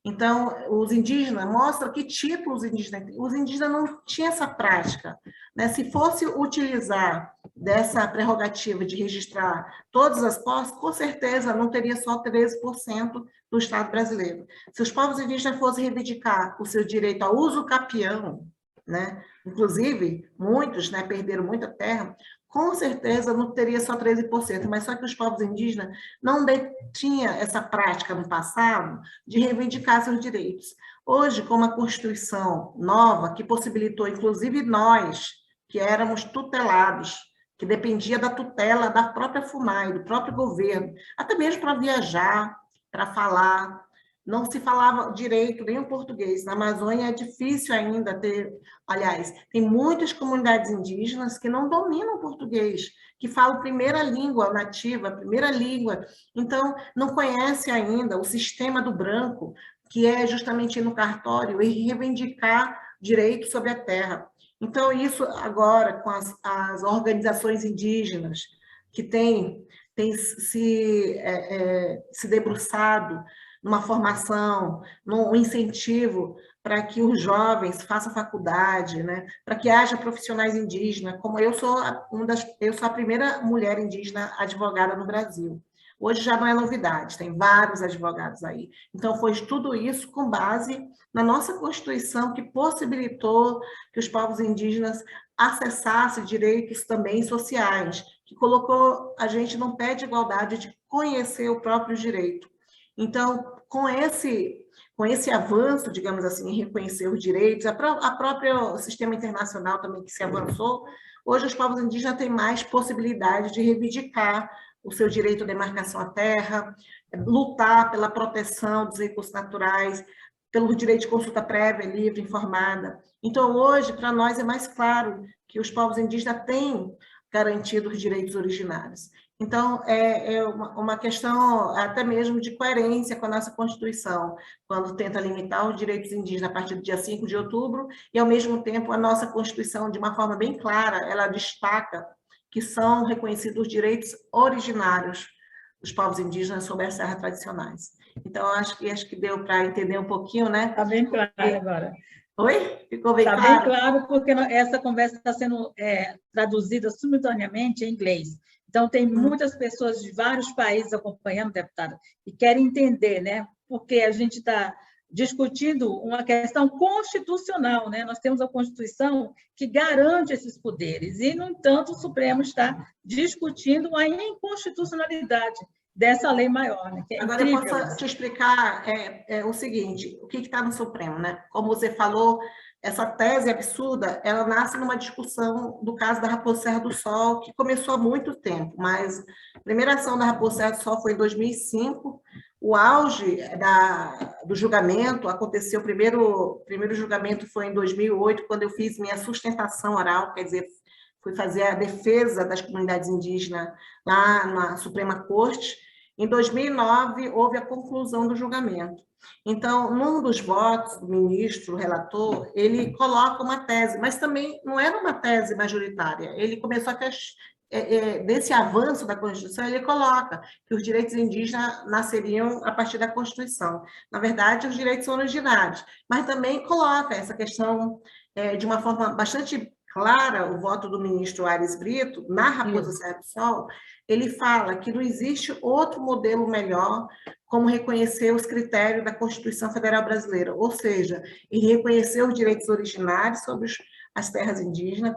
Então, os indígenas, mostra que título os indígenas têm. Os indígenas não tinham essa prática, né? Se fosse utilizar dessa prerrogativa de registrar todas as posses, com certeza não teria só 13% do Estado brasileiro. Se os povos indígenas fossem reivindicar o seu direito ao uso capião, né? Inclusive, muitos, né, perderam muita terra, com certeza não teria só 13%, mas só que os povos indígenas não tinham essa prática no passado de reivindicar seus direitos. Hoje, com uma Constituição nova, que possibilitou, inclusive nós, que éramos tutelados, que dependia da tutela da própria FUNAI, do próprio governo, até mesmo para viajar, para falar, não se falava direito nem o português. Na Amazônia é difícil ainda ter, aliás, tem muitas comunidades indígenas que não dominam o português, que falam primeira língua nativa, primeira língua, então não conhece ainda o sistema do branco, que é justamente ir no cartório e reivindicar direitos sobre a terra. Então, isso agora, com as organizações indígenas, que têm se debruçado numa formação, num incentivo para que os jovens façam faculdade, né? Para que haja profissionais indígenas, como eu sou a primeira mulher indígena advogada no Brasil. Hoje já não é novidade, tem vários advogados aí. Então, foi tudo isso com base na nossa Constituição, que possibilitou que os povos indígenas acessassem direitos também sociais, que colocou a gente num pé de igualdade de conhecer o próprio direito. Então, com esse avanço, digamos assim, em reconhecer os direitos, a própria sistema internacional também que se avançou, hoje os povos indígenas têm mais possibilidade de reivindicar o seu direito à demarcação à terra, lutar pela proteção dos recursos naturais, pelo direito de consulta prévia, livre, informada. Então, hoje, para nós, é mais claro que os povos indígenas têm garantido os direitos originários. Então, é uma questão até mesmo de coerência com a nossa Constituição, quando tenta limitar os direitos indígenas a partir do dia 5 de outubro, e, ao mesmo tempo, a nossa Constituição, de uma forma bem clara, ela destaca que são reconhecidos os direitos originários dos povos indígenas sobre as terras tradicionais. Então, acho que deu para entender um pouquinho, né? Está bem claro agora. Oi? Ficou bem claro? Está bem claro, porque essa conversa está sendo traduzida simultaneamente em inglês. Então, tem muitas pessoas de vários países acompanhando, deputada, e querem entender, né? Porque a gente está discutindo uma questão constitucional, né? Nós temos a Constituição que garante esses poderes, e, no entanto, o Supremo está discutindo a inconstitucionalidade dessa lei maior, né? Que é agora, eu incrível. posso te explicar o seguinte, o que está no Supremo, né? Como você falou, essa tese absurda, ela nasce numa discussão do caso da Raposa Serra do Sol, que começou há muito tempo, mas a primeira ação da Raposa Serra do Sol foi em 2005, o auge do julgamento aconteceu, o primeiro julgamento foi em 2008, quando eu fiz minha sustentação oral, quer dizer, fui fazer a defesa das comunidades indígenas lá na Suprema Corte. Em 2009, houve a conclusão do julgamento. Então, num dos votos do ministro, o relator, ele coloca uma tese, mas também não era uma tese majoritária. Ele começou a desse avanço da Constituição, ele coloca que os direitos indígenas nasceriam a partir da Constituição. Na verdade, os direitos são originários, mas também coloca essa questão de uma forma bastante clara, o voto do ministro Aires Brito, na Raposa Serra do Sol, ele fala que não existe outro modelo melhor como reconhecer os critérios da Constituição Federal Brasileira, ou seja, ele reconheceu os direitos originários sobre as terras indígenas,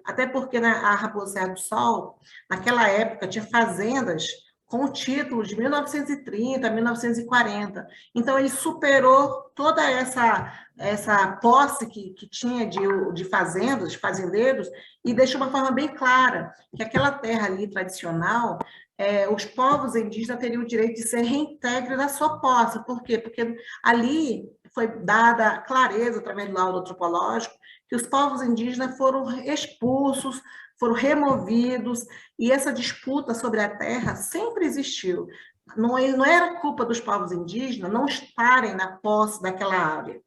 até porque a Raposa Serra do Sol, naquela época, tinha fazendas com o título de 1930, 1940. Então, ele superou toda essa posse que tinha de fazendas, de fazendeiros, e deixou uma forma bem clara que aquela terra ali tradicional, os povos indígenas teriam o direito de ser reintegre da sua posse. Por quê? Porque ali foi dada clareza, através do laudo antropológico, que os povos indígenas foram expulsos, foram removidos, e essa disputa sobre a terra sempre existiu. Não era culpa dos povos indígenas não estarem na posse daquela área.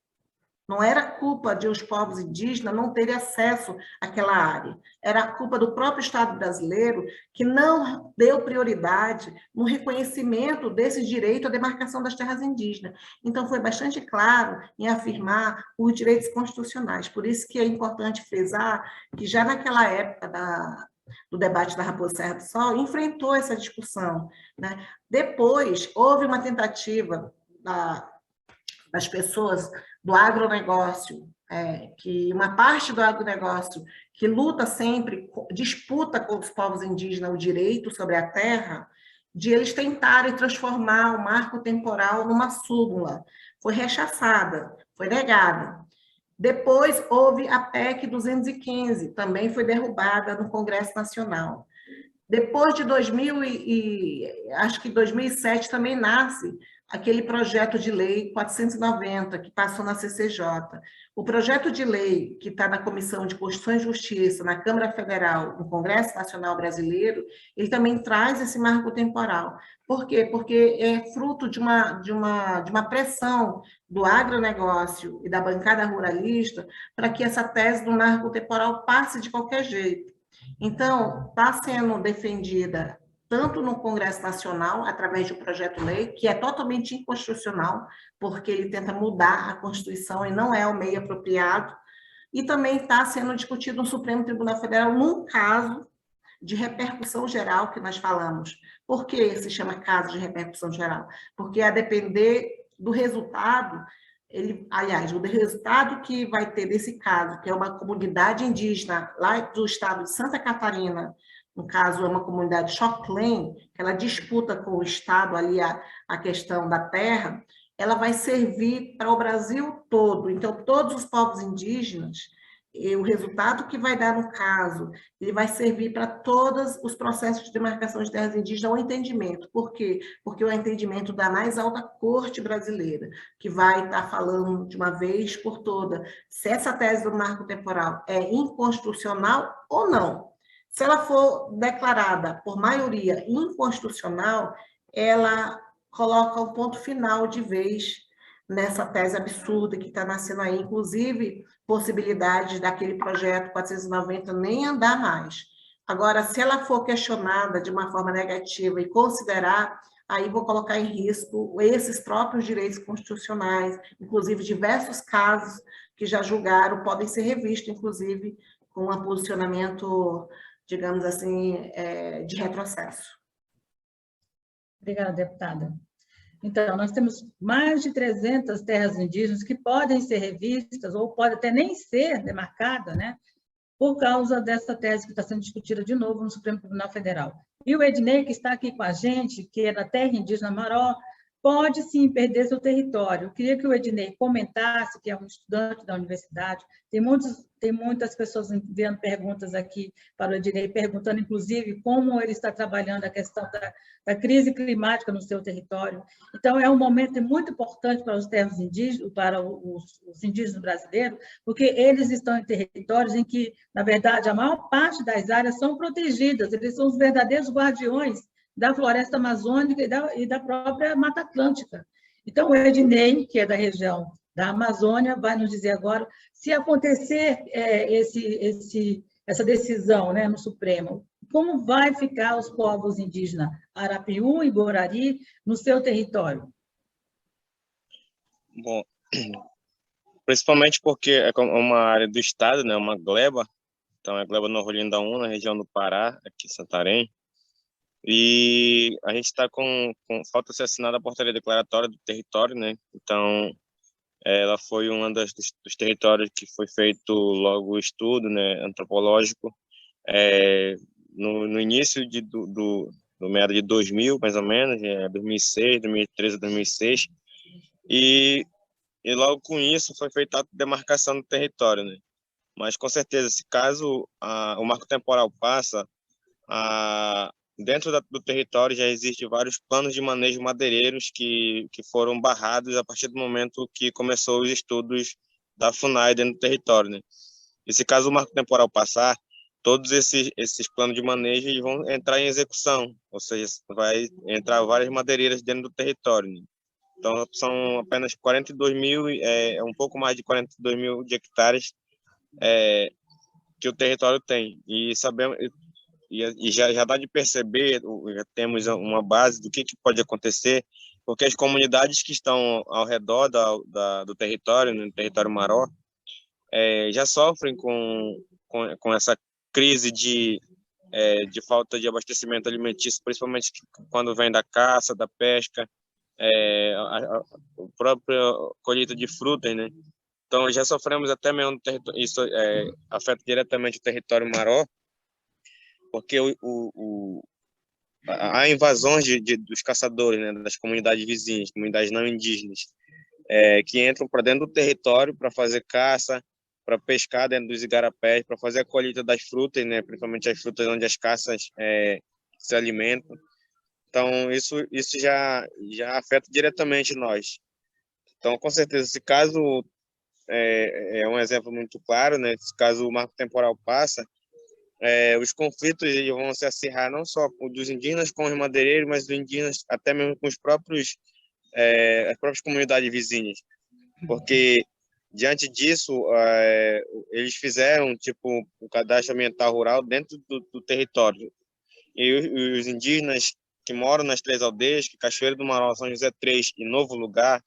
Não era culpa de os povos indígenas não terem acesso àquela área. Era culpa do próprio Estado brasileiro que não deu prioridade no reconhecimento desse direito à demarcação das terras indígenas. Então, foi bastante claro em afirmar os direitos constitucionais. Por isso que é importante frisar que já naquela época do debate da Raposa Serra do Sol, enfrentou essa discussão, né? Depois, houve uma tentativa das pessoas do agronegócio, que uma parte do agronegócio que luta sempre, disputa com os povos indígenas o direito sobre a terra, de eles tentarem transformar o marco temporal numa súmula. Foi rechaçada, foi negada. Depois houve a PEC 215, também foi derrubada no Congresso Nacional. Depois de acho que 2007 também nasce aquele projeto de lei 490, que passou na CCJ. O projeto de lei que está na Comissão de Constituição e Justiça, na Câmara Federal, no Congresso Nacional Brasileiro, ele também traz esse marco temporal. Por quê? Porque é fruto de uma pressão do agronegócio e da bancada ruralista para que essa tese do marco temporal passe de qualquer jeito. Então, está sendo defendida tanto no Congresso Nacional, através de um projeto-lei, que é totalmente inconstitucional, porque ele tenta mudar a Constituição e não é o meio apropriado, e também está sendo discutido no Supremo Tribunal Federal num caso de repercussão geral que nós falamos. Por que se chama caso de repercussão geral? Porque a depender do resultado, o resultado que vai ter desse caso, que é uma comunidade indígena lá do estado de Santa Catarina, no caso é uma comunidade Xoclen, que ela disputa com o estado ali a questão da terra, ela vai servir para o Brasil todo. Então, todos os povos indígenas, o resultado que vai dar no caso, ele vai servir para todos os processos de demarcação de terras indígenas, o entendimento. Por quê? Porque o entendimento da mais alta corte brasileira, que vai estar falando de uma vez por toda se essa tese do marco temporal é inconstitucional ou não. Se ela for declarada por maioria inconstitucional, ela coloca um ponto final de vez nessa tese absurda que está nascendo aí, inclusive possibilidade daquele projeto 490 nem andar mais. Agora, se ela for questionada de uma forma negativa e considerar, aí vou colocar em risco esses próprios direitos constitucionais, inclusive diversos casos que já julgaram, podem ser revistos, inclusive, com um posicionamento, digamos assim, de retrocesso. Obrigada, deputada. Então, nós temos mais de 300 terras indígenas que podem ser revistas ou podem até nem ser demarcadas, né, por causa dessa tese que está sendo discutida de novo no Supremo Tribunal Federal. E o Ednei, que está aqui com a gente, que é da terra indígena Maró, pode sim perder seu território. Eu queria que o Ednei comentasse, que é um estudante da universidade, tem muitas pessoas enviando perguntas aqui para o Ednei, perguntando, inclusive, como ele está trabalhando a questão da crise climática no seu território. Então, é um momento muito importante para os terras indígenas, para os indígenas brasileiros, porque eles estão em territórios em que, na verdade, a maior parte das áreas são protegidas, eles são os verdadeiros guardiões da floresta amazônica e da própria Mata Atlântica. Então, o Ednei, que é da região da Amazônia, vai nos dizer agora, se acontecer essa decisão, né, no Supremo, como vai ficar os povos indígenas Arapiuns e Borari no seu território? Bom, principalmente porque é uma área do estado, né, uma gleba, então é a gleba Novo Olinda 1, na região do Pará, aqui em Santarém, e a gente está falta ser assinada a portaria declaratória do território, né, então ela foi dos territórios que foi feito logo o estudo, né, antropológico, no início do meado de 2000, mais ou menos, 2006, 2013, 2006, e logo com isso foi feita a demarcação do território, né? Mas com certeza, se caso o marco temporal passa, dentro do território já existem vários planos de manejo madeireiros que foram barrados a partir do momento que começou os estudos da FUNAI dentro do território, né? E se caso o marco temporal passar, todos esses planos de manejo vão entrar em execução, ou seja, vai entrar várias madeireiras dentro do território, né? Então, são apenas 42 mil, um pouco mais de 42 mil de hectares que o território tem. E sabemos, e já dá de perceber, já temos uma base do que pode acontecer, porque as comunidades que estão ao redor do território, no território Maró, já sofrem com essa crise de falta de abastecimento alimentício, principalmente quando vem da caça, da pesca, a própria colheita de frutas, né? Então, já sofremos até mesmo, isso afeta diretamente o território Maró, porque há invasões dos caçadores, né, das comunidades vizinhas, comunidades não indígenas, que entram para dentro do território para fazer caça, para pescar dentro dos igarapés, para fazer a colheita das frutas, né, principalmente as frutas onde as caças se alimentam. Então, isso já afeta diretamente nós. Então, com certeza, se caso é um exemplo muito claro, né? Se caso o marco temporal passa, os conflitos eles vão se acirrar não só dos indígenas com os madeireiros, mas dos indígenas até mesmo com as próprias comunidades vizinhas, porque diante disso eles fizeram tipo o cadastro ambiental rural dentro do território, e os indígenas que moram nas três aldeias, que Cachoeira do Maró, São José 3 e Novo Lugar,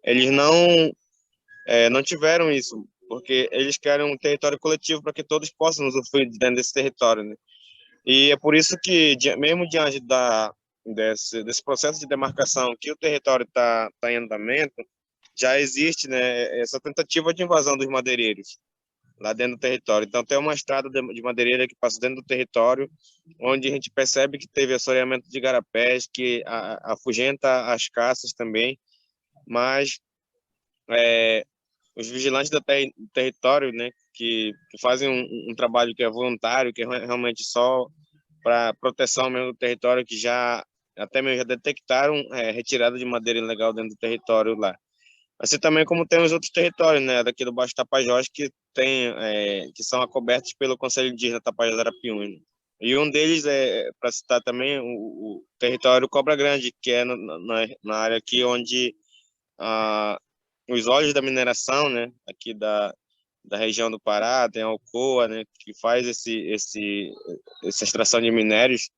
eles não tiveram isso, porque eles querem um território coletivo para que todos possam usufruir dentro desse território, né? E é por isso que, mesmo diante desse processo de demarcação que o território está em andamento, já existe, né, essa tentativa de invasão dos madeireiros lá dentro do território. Então, tem uma estrada de madeireira que passa dentro do território, onde a gente percebe que teve assoreamento de igarapés, que afugenta as caças também, mas os vigilantes do território, né, que fazem um trabalho que é voluntário, que é realmente só para proteção mesmo do território, que até mesmo já detectaram retirada de madeira ilegal dentro do território lá. Assim também como tem os outros territórios, né, daqui do Baixo Tapajós, que são acobertos pelo Conselho Indígena Tapajós Arapiuns, né? E um deles para citar também, o território Cobra Grande, que é na área aqui onde os olhos da mineração, né, aqui da região do Pará, tem a Alcoa, né, que faz essa extração de minérios,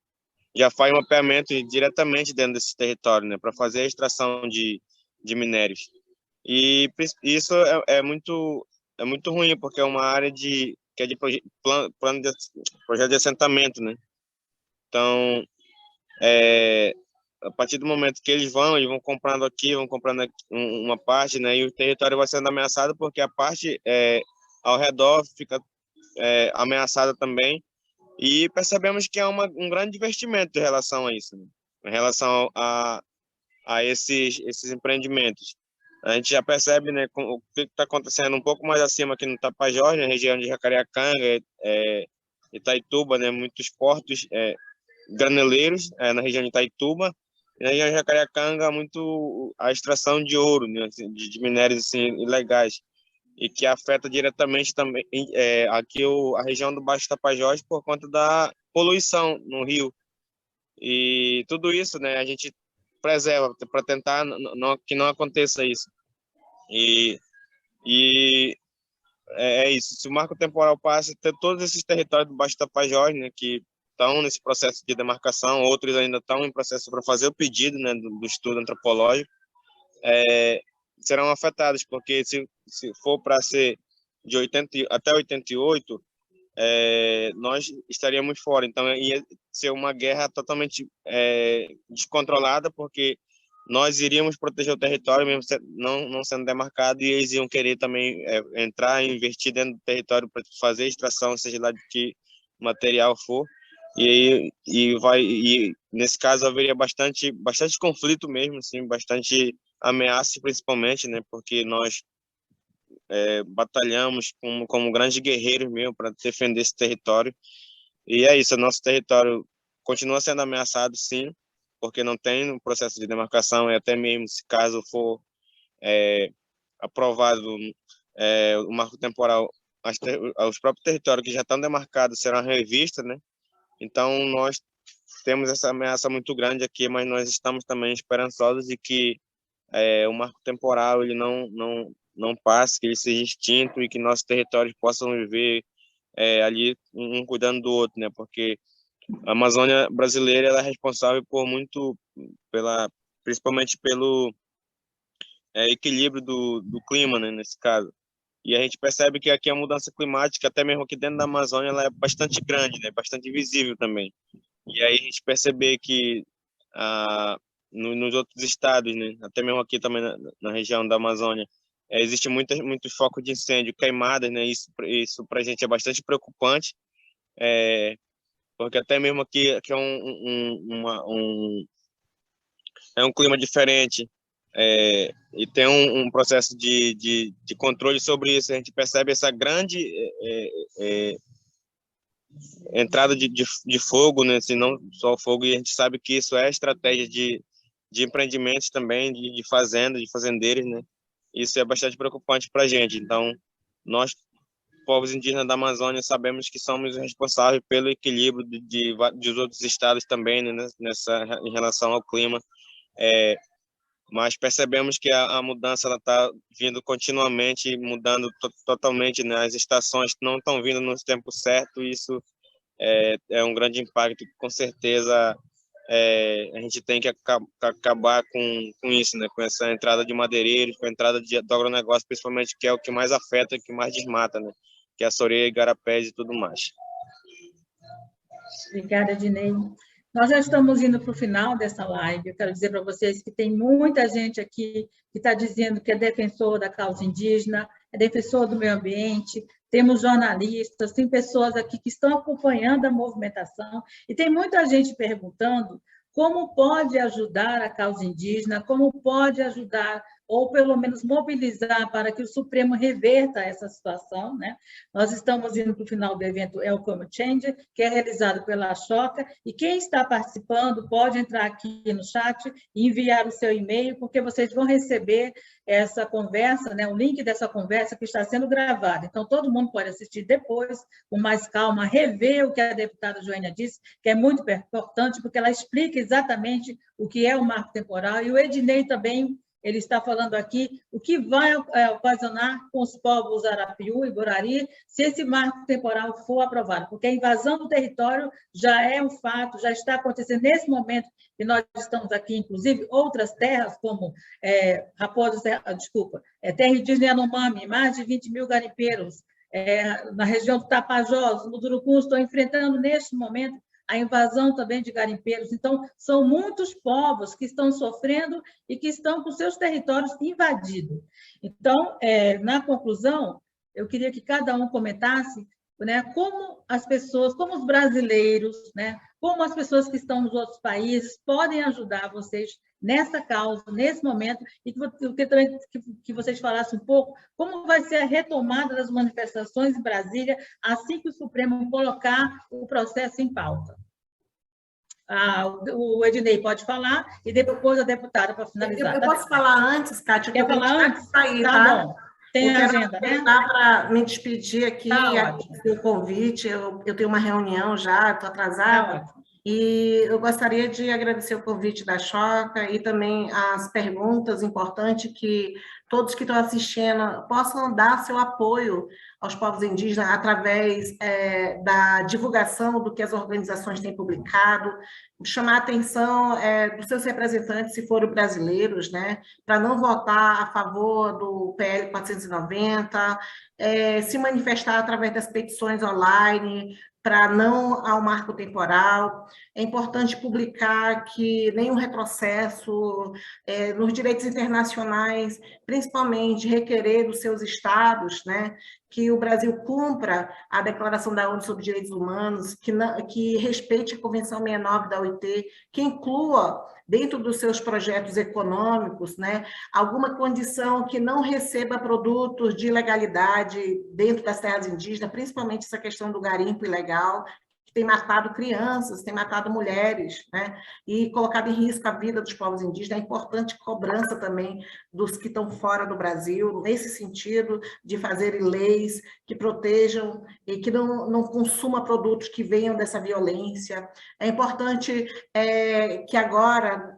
já faz um mapeamento diretamente dentro desse território, né, para fazer a extração de minérios. E isso é muito ruim, porque é uma área que é de projeto de assentamento, né? Então, a partir do momento que eles vão comprando aqui, uma parte, né? E o território vai sendo ameaçado porque a parte ao redor fica ameaçada também, e percebemos que é um grande investimento em relação a isso, né? Em relação a esses empreendimentos. A gente já percebe, né, o que está acontecendo um pouco mais acima aqui no Tapajós, na região de Jacareacanga, Itaituba, né, muitos portos graneleiros na região de Itaituba, e na região de Jacareacanga muito a extração de ouro, né, assim, de minérios assim, ilegais, e que afeta diretamente também aqui a região do Baixo Tapajós por conta da poluição no rio. E tudo isso, né, a gente preserva para tentar que não aconteça isso. E é isso. Se o marco temporal passa, ter todos esses territórios do Baixo Tapajós, né, que estão nesse processo de demarcação, outros ainda estão em processo para fazer o pedido, né, do estudo antropológico, serão afetados, porque se for para ser de 80 até 88, nós estaríamos fora. Então, ia ser uma guerra totalmente descontrolada, porque nós iríamos proteger o território, mesmo não sendo demarcado, e eles iam querer também entrar e investir dentro do território para fazer extração, seja lá de que material for. E nesse caso haveria bastante conflito mesmo, assim, bastante ameaça, principalmente, né, porque nós batalhamos como grandes guerreiros mesmo para defender esse território. E é isso, o nosso território continua sendo ameaçado, sim, porque não tem um processo de demarcação, e até mesmo se caso for aprovado o marco temporal, os próprios territórios que já estão demarcados serão revistos, né? Então, nós temos essa ameaça muito grande aqui, mas nós estamos também esperançosos de que o marco temporal ele não passe, que ele seja extinto e que nossos territórios possam viver ali um cuidando do outro, né? Porque a Amazônia brasileira ela é responsável principalmente pelo equilíbrio do clima, né, nesse caso. E a gente percebe que aqui a mudança climática, até mesmo aqui dentro da Amazônia, ela é bastante grande, né, bastante visível também. E aí a gente perceber que nos outros estados, né, até mesmo aqui também na região da Amazônia, existe muitos focos de incêndio, queimadas, né, isso para a gente é bastante preocupante, porque até mesmo aqui é um clima diferente, e tem um processo de controle sobre isso. A gente percebe essa grande entrada de fogo, né? Se não só o fogo, e a gente sabe que isso é estratégia de empreendimentos também, de fazendas, de fazendeiros, né? Isso é bastante preocupante para a gente. Então, nós, povos indígenas da Amazônia, sabemos que somos responsáveis pelo equilíbrio dos outros estados também, né? Em relação ao clima. Mas percebemos que a mudança está vindo continuamente, mudando totalmente, né? As estações não estão vindo no tempo certo, e isso é um grande impacto. Com certeza a gente tem que acabar com isso, né? Com essa entrada de madeireiros, com a entrada do agronegócio, principalmente, que é o que mais afeta, que mais desmata, né? Que é a soreia, igarapés e tudo mais. Obrigada, Ednei. Nós já estamos indo para o final dessa live. Eu quero dizer para vocês que tem muita gente aqui que está dizendo que é defensor da causa indígena, é defensor do meio ambiente, temos jornalistas, tem pessoas aqui que estão acompanhando a movimentação, e tem muita gente perguntando como pode ajudar a causa indígena, como pode ajudar, ou pelo menos mobilizar para que o Supremo reverta essa situação, né? Nós estamos indo para o final do evento Welcome Change, que é realizado pela Choca, e quem está participando pode entrar aqui no chat e enviar o seu e-mail, porque vocês vão receber essa conversa, né? O link dessa conversa que está sendo gravada. Então, todo mundo pode assistir depois, com mais calma, rever o que a deputada Joênia disse, que é muito importante, porque ela explica exatamente o que é o marco temporal, e o Ednei também, ele está falando aqui o que vai ocasionar com os povos Arapiú e Borari se esse marco temporal for aprovado, porque a invasão do território já é um fato, já está acontecendo nesse momento que nós estamos aqui, inclusive outras terras, como terra indígena Yanomami, mais de 20 mil garimpeiros, na região do Tapajós, no Urucum, estão enfrentando neste momento a invasão também de garimpeiros. Então, são muitos povos que estão sofrendo e que estão com seus territórios invadidos. Então, na conclusão, eu queria que cada um comentasse né, como as pessoas, como os brasileiros, né, como as pessoas que estão nos outros países podem ajudar vocês nessa causa, nesse momento, e que também que vocês falassem um pouco como vai ser a retomada das manifestações em Brasília assim que o Supremo colocar o processo em pauta. O Ednei pode falar e depois a deputada para finalizar. Eu posso falar antes, Kátia? Quer falar antes? Sair, tá bom. Tem a agenda, né? Para me despedir aqui Tá e agradecer o convite. Eu tenho uma reunião já, estou atrasada. Tá ótimo. E eu gostaria de agradecer o convite da Choca e também as perguntas importantes que todos que estão assistindo possam dar seu apoio aos povos indígenas através da divulgação do que as organizações têm publicado, chamar a atenção dos seus representantes, se forem brasileiros, né, para não votar a favor do PL 490, se manifestar através das petições online, para não ao marco temporal. É importante publicar que nenhum retrocesso nos direitos internacionais, principalmente requerer dos seus estados, né, que o Brasil cumpra a Declaração da ONU sobre Direitos Humanos, que respeite a Convenção 69 da OIT, que inclua dentro dos seus projetos econômicos, né, alguma condição que não receba produtos de ilegalidade dentro das terras indígenas, principalmente essa questão do garimpo ilegal, que tem matado crianças, tem matado mulheres, né, e colocado em risco a vida dos povos indígenas. É importante cobrança também dos que estão fora do Brasil, nesse sentido de fazerem leis que protejam e que não consuma produtos que venham dessa violência. É importante que agora,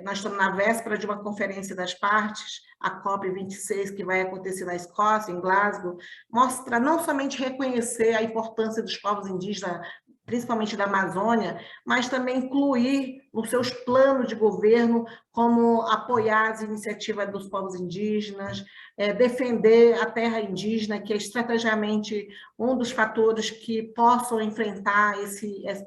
nós estamos na véspera de uma conferência das partes, a COP26, que vai acontecer na Escócia, em Glasgow, mostra não somente reconhecer a importância dos povos indígenas, principalmente da Amazônia, mas também incluir nos seus planos de governo como apoiar as iniciativas dos povos indígenas, defender a terra indígena, que é estrategicamente um dos fatores que possam enfrentar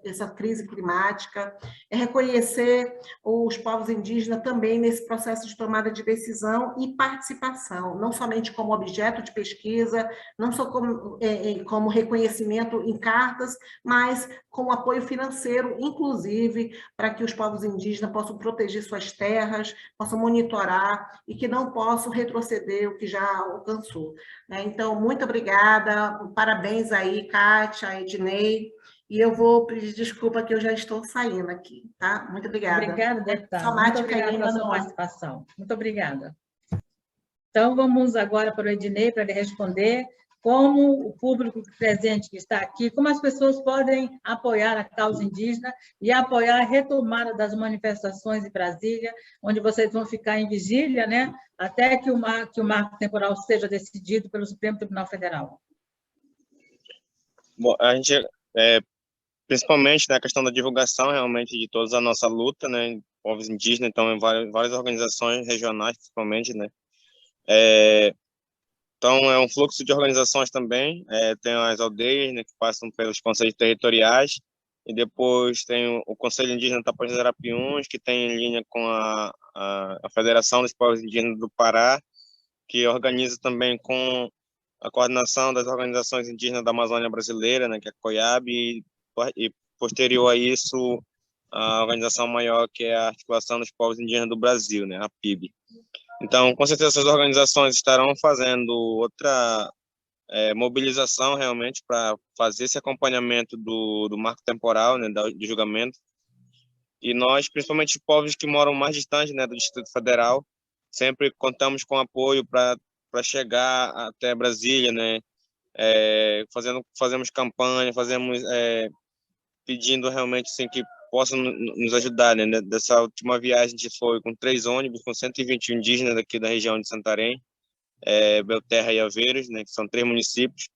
essa crise climática, reconhecer os povos indígenas também nesse processo de tomada de decisão e participação, não somente como objeto de pesquisa, não só como reconhecimento em cartas, mas com apoio financeiro, inclusive, para que os povos indígenas possam proteger suas terras, possam monitorar e que não possam retroceder o que já alcançou. Então, muito obrigada, parabéns aí, Kátia, Ednei, e eu vou pedir desculpa que eu já estou saindo aqui, tá? Muito obrigada. Obrigada, deputada. Muito obrigada pela sua participação. Muito obrigada. Então, vamos agora para o Ednei, para ele responder como o público presente que está aqui, como as pessoas podem apoiar a causa indígena e apoiar a retomada das manifestações em Brasília, onde vocês vão ficar em vigília, né, até que o marco temporal seja decidido pelo Supremo Tribunal Federal. Bom, a gente, principalmente na questão da divulgação, realmente, de toda a nossa luta, né, povos indígenas, então, em várias organizações regionais, principalmente, né, então, é um fluxo de organizações também, tem as aldeias, né, que passam pelos conselhos territoriais, e depois tem o Conselho Indígena Tapajós e Arapiuns, que tem em linha com a Federação dos Povos Indígenas do Pará, que organiza também com a coordenação das organizações indígenas da Amazônia Brasileira, né, que é a COIAB, e posterior a isso, a organização maior, que é a Articulação dos Povos Indígenas do Brasil, né, a PIB. Então, com certeza, essas organizações estarão fazendo outra mobilização, realmente, para fazer esse acompanhamento do marco temporal, né, de julgamento. E nós, principalmente povos que moram mais distantes, né, do Distrito Federal, sempre contamos com apoio para chegar até Brasília, né, fazemos campanha, pedindo realmente assim, que possam nos ajudar, né? Dessa última viagem a gente foi com 3 ônibus, com 121 indígenas daqui da região de Santarém, Belterra e Aveiros, né, que são 3 municípios.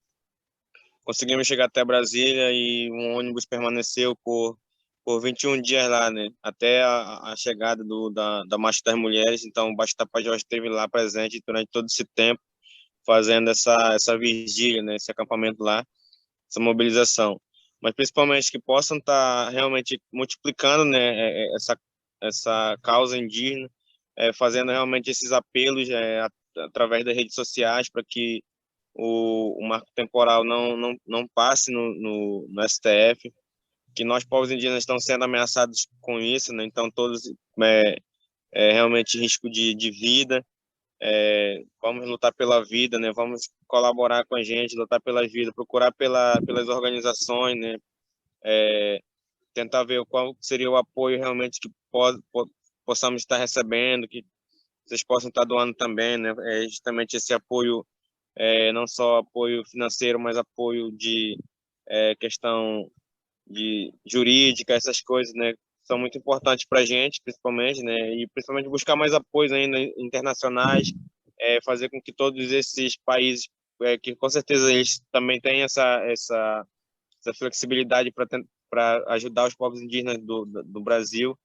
Conseguimos chegar até Brasília e um ônibus permaneceu por 21 dias lá, né, até a chegada da Marcha das Mulheres. Então o Baixo Tapajós esteve lá presente durante todo esse tempo, fazendo essa vigília, né, esse acampamento lá, essa mobilização. Mas principalmente que possam estar realmente multiplicando, né, essa causa indígena, fazendo realmente esses apelos através das redes sociais para que o marco temporal não passe no STF, que nós, povos indígenas, estamos sendo ameaçados com isso, né? Então, todos realmente risco de vida. Vamos lutar pela vida, né? Vamos colaborar com a gente, lutar pela vida, procurar pelas organizações, né? Tentar ver qual seria o apoio realmente que possamos estar recebendo, que vocês possam estar doando também, né? Justamente esse apoio, não só apoio financeiro, mas apoio de questão de jurídica, essas coisas, né? São muito importantes para a gente, principalmente, né? E principalmente buscar mais apoios ainda internacionais, fazer com que todos esses países, que com certeza eles também têm essa flexibilidade para ajudar os povos indígenas do Brasil.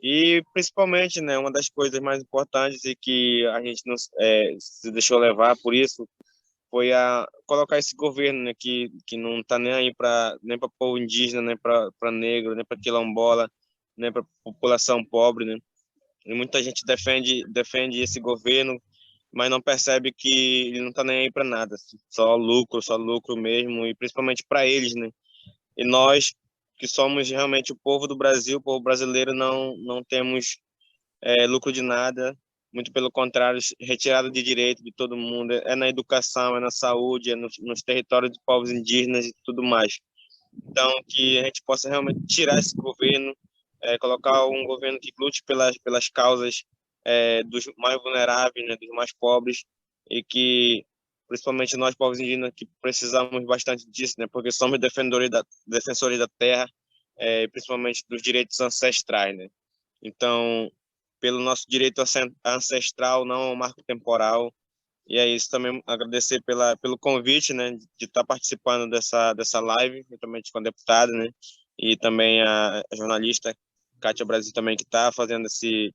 E principalmente, né, uma das coisas mais importantes e que a gente não se deixou levar por isso foi a colocar esse governo, né, que não está nem aí nem para povo indígena, nem para negro, nem para quilombola, nem para população pobre, né? E muita gente defende esse governo, mas não percebe que ele não está nem aí para nada, só lucro mesmo, e principalmente para eles, né? E nós, que somos realmente o povo do Brasil, o povo brasileiro, não temos lucro de nada, muito pelo contrário, retirada de direito de todo mundo, na educação, na saúde, nos territórios dos povos indígenas e tudo mais. Então, que a gente possa realmente tirar esse governo, colocar um governo que lute pelas causas dos mais vulneráveis, né, dos mais pobres, e que, principalmente nós, povos indígenas, que precisamos bastante disso, né, porque somos defensores da terra, principalmente dos direitos ancestrais, né. Então, pelo nosso direito ancestral, não ao marco temporal. E é isso, também agradecer pelo convite, né, de estar participando dessa live, juntamente com a deputada, né, e também a jornalista Kátia Brasil também, que está fazendo esse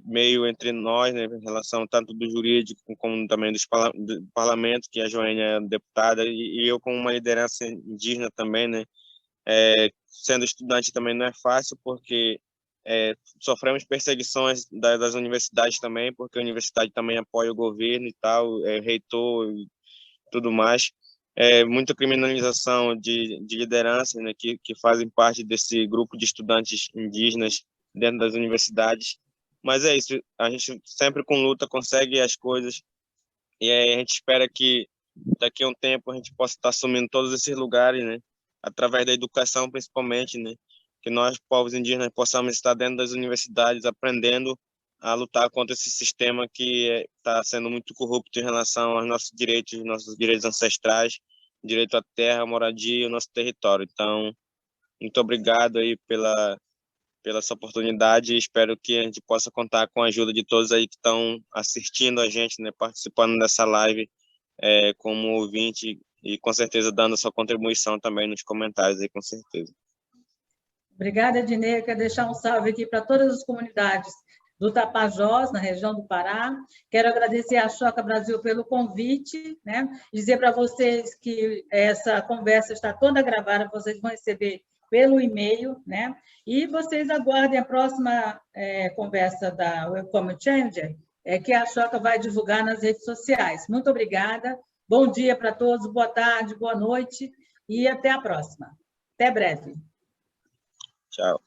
meio entre nós, né, em relação tanto do jurídico como também do parlamento, que a Joênia é deputada, e eu como uma liderança indígena também, né, sendo estudante também não é fácil, porque sofremos perseguições das universidades também, porque a universidade também apoia o governo e tal, reitor e tudo mais. Muita criminalização de lideranças, né, que fazem parte desse grupo de estudantes indígenas dentro das universidades. Mas é isso, a gente sempre com luta consegue as coisas, e a gente espera que daqui a um tempo a gente possa estar assumindo todos esses lugares, né, através da educação principalmente, né, que nós, povos indígenas, possamos estar dentro das universidades aprendendo a lutar contra esse sistema que está sendo muito corrupto em relação aos nossos direitos ancestrais, direito à terra, à moradia e ao nosso território. Então, muito obrigado aí pela essa oportunidade, e espero que a gente possa contar com a ajuda de todos aí que estão assistindo a gente, né, participando dessa live como ouvinte, e com certeza dando a sua contribuição também nos comentários aí, com certeza. Obrigada, Ednei. Quero deixar um salve aqui para todas as comunidades do Tapajós, na região do Pará. Quero agradecer à Choca Brasil pelo convite, né? Dizer para vocês que essa conversa está toda gravada, vocês vão receber pelo e-mail, né? E vocês aguardem a próxima conversa da Welcome Changer, que a Choca vai divulgar nas redes sociais. Muito obrigada. Bom dia para todos, boa tarde, boa noite e até a próxima. Até breve. Tchau.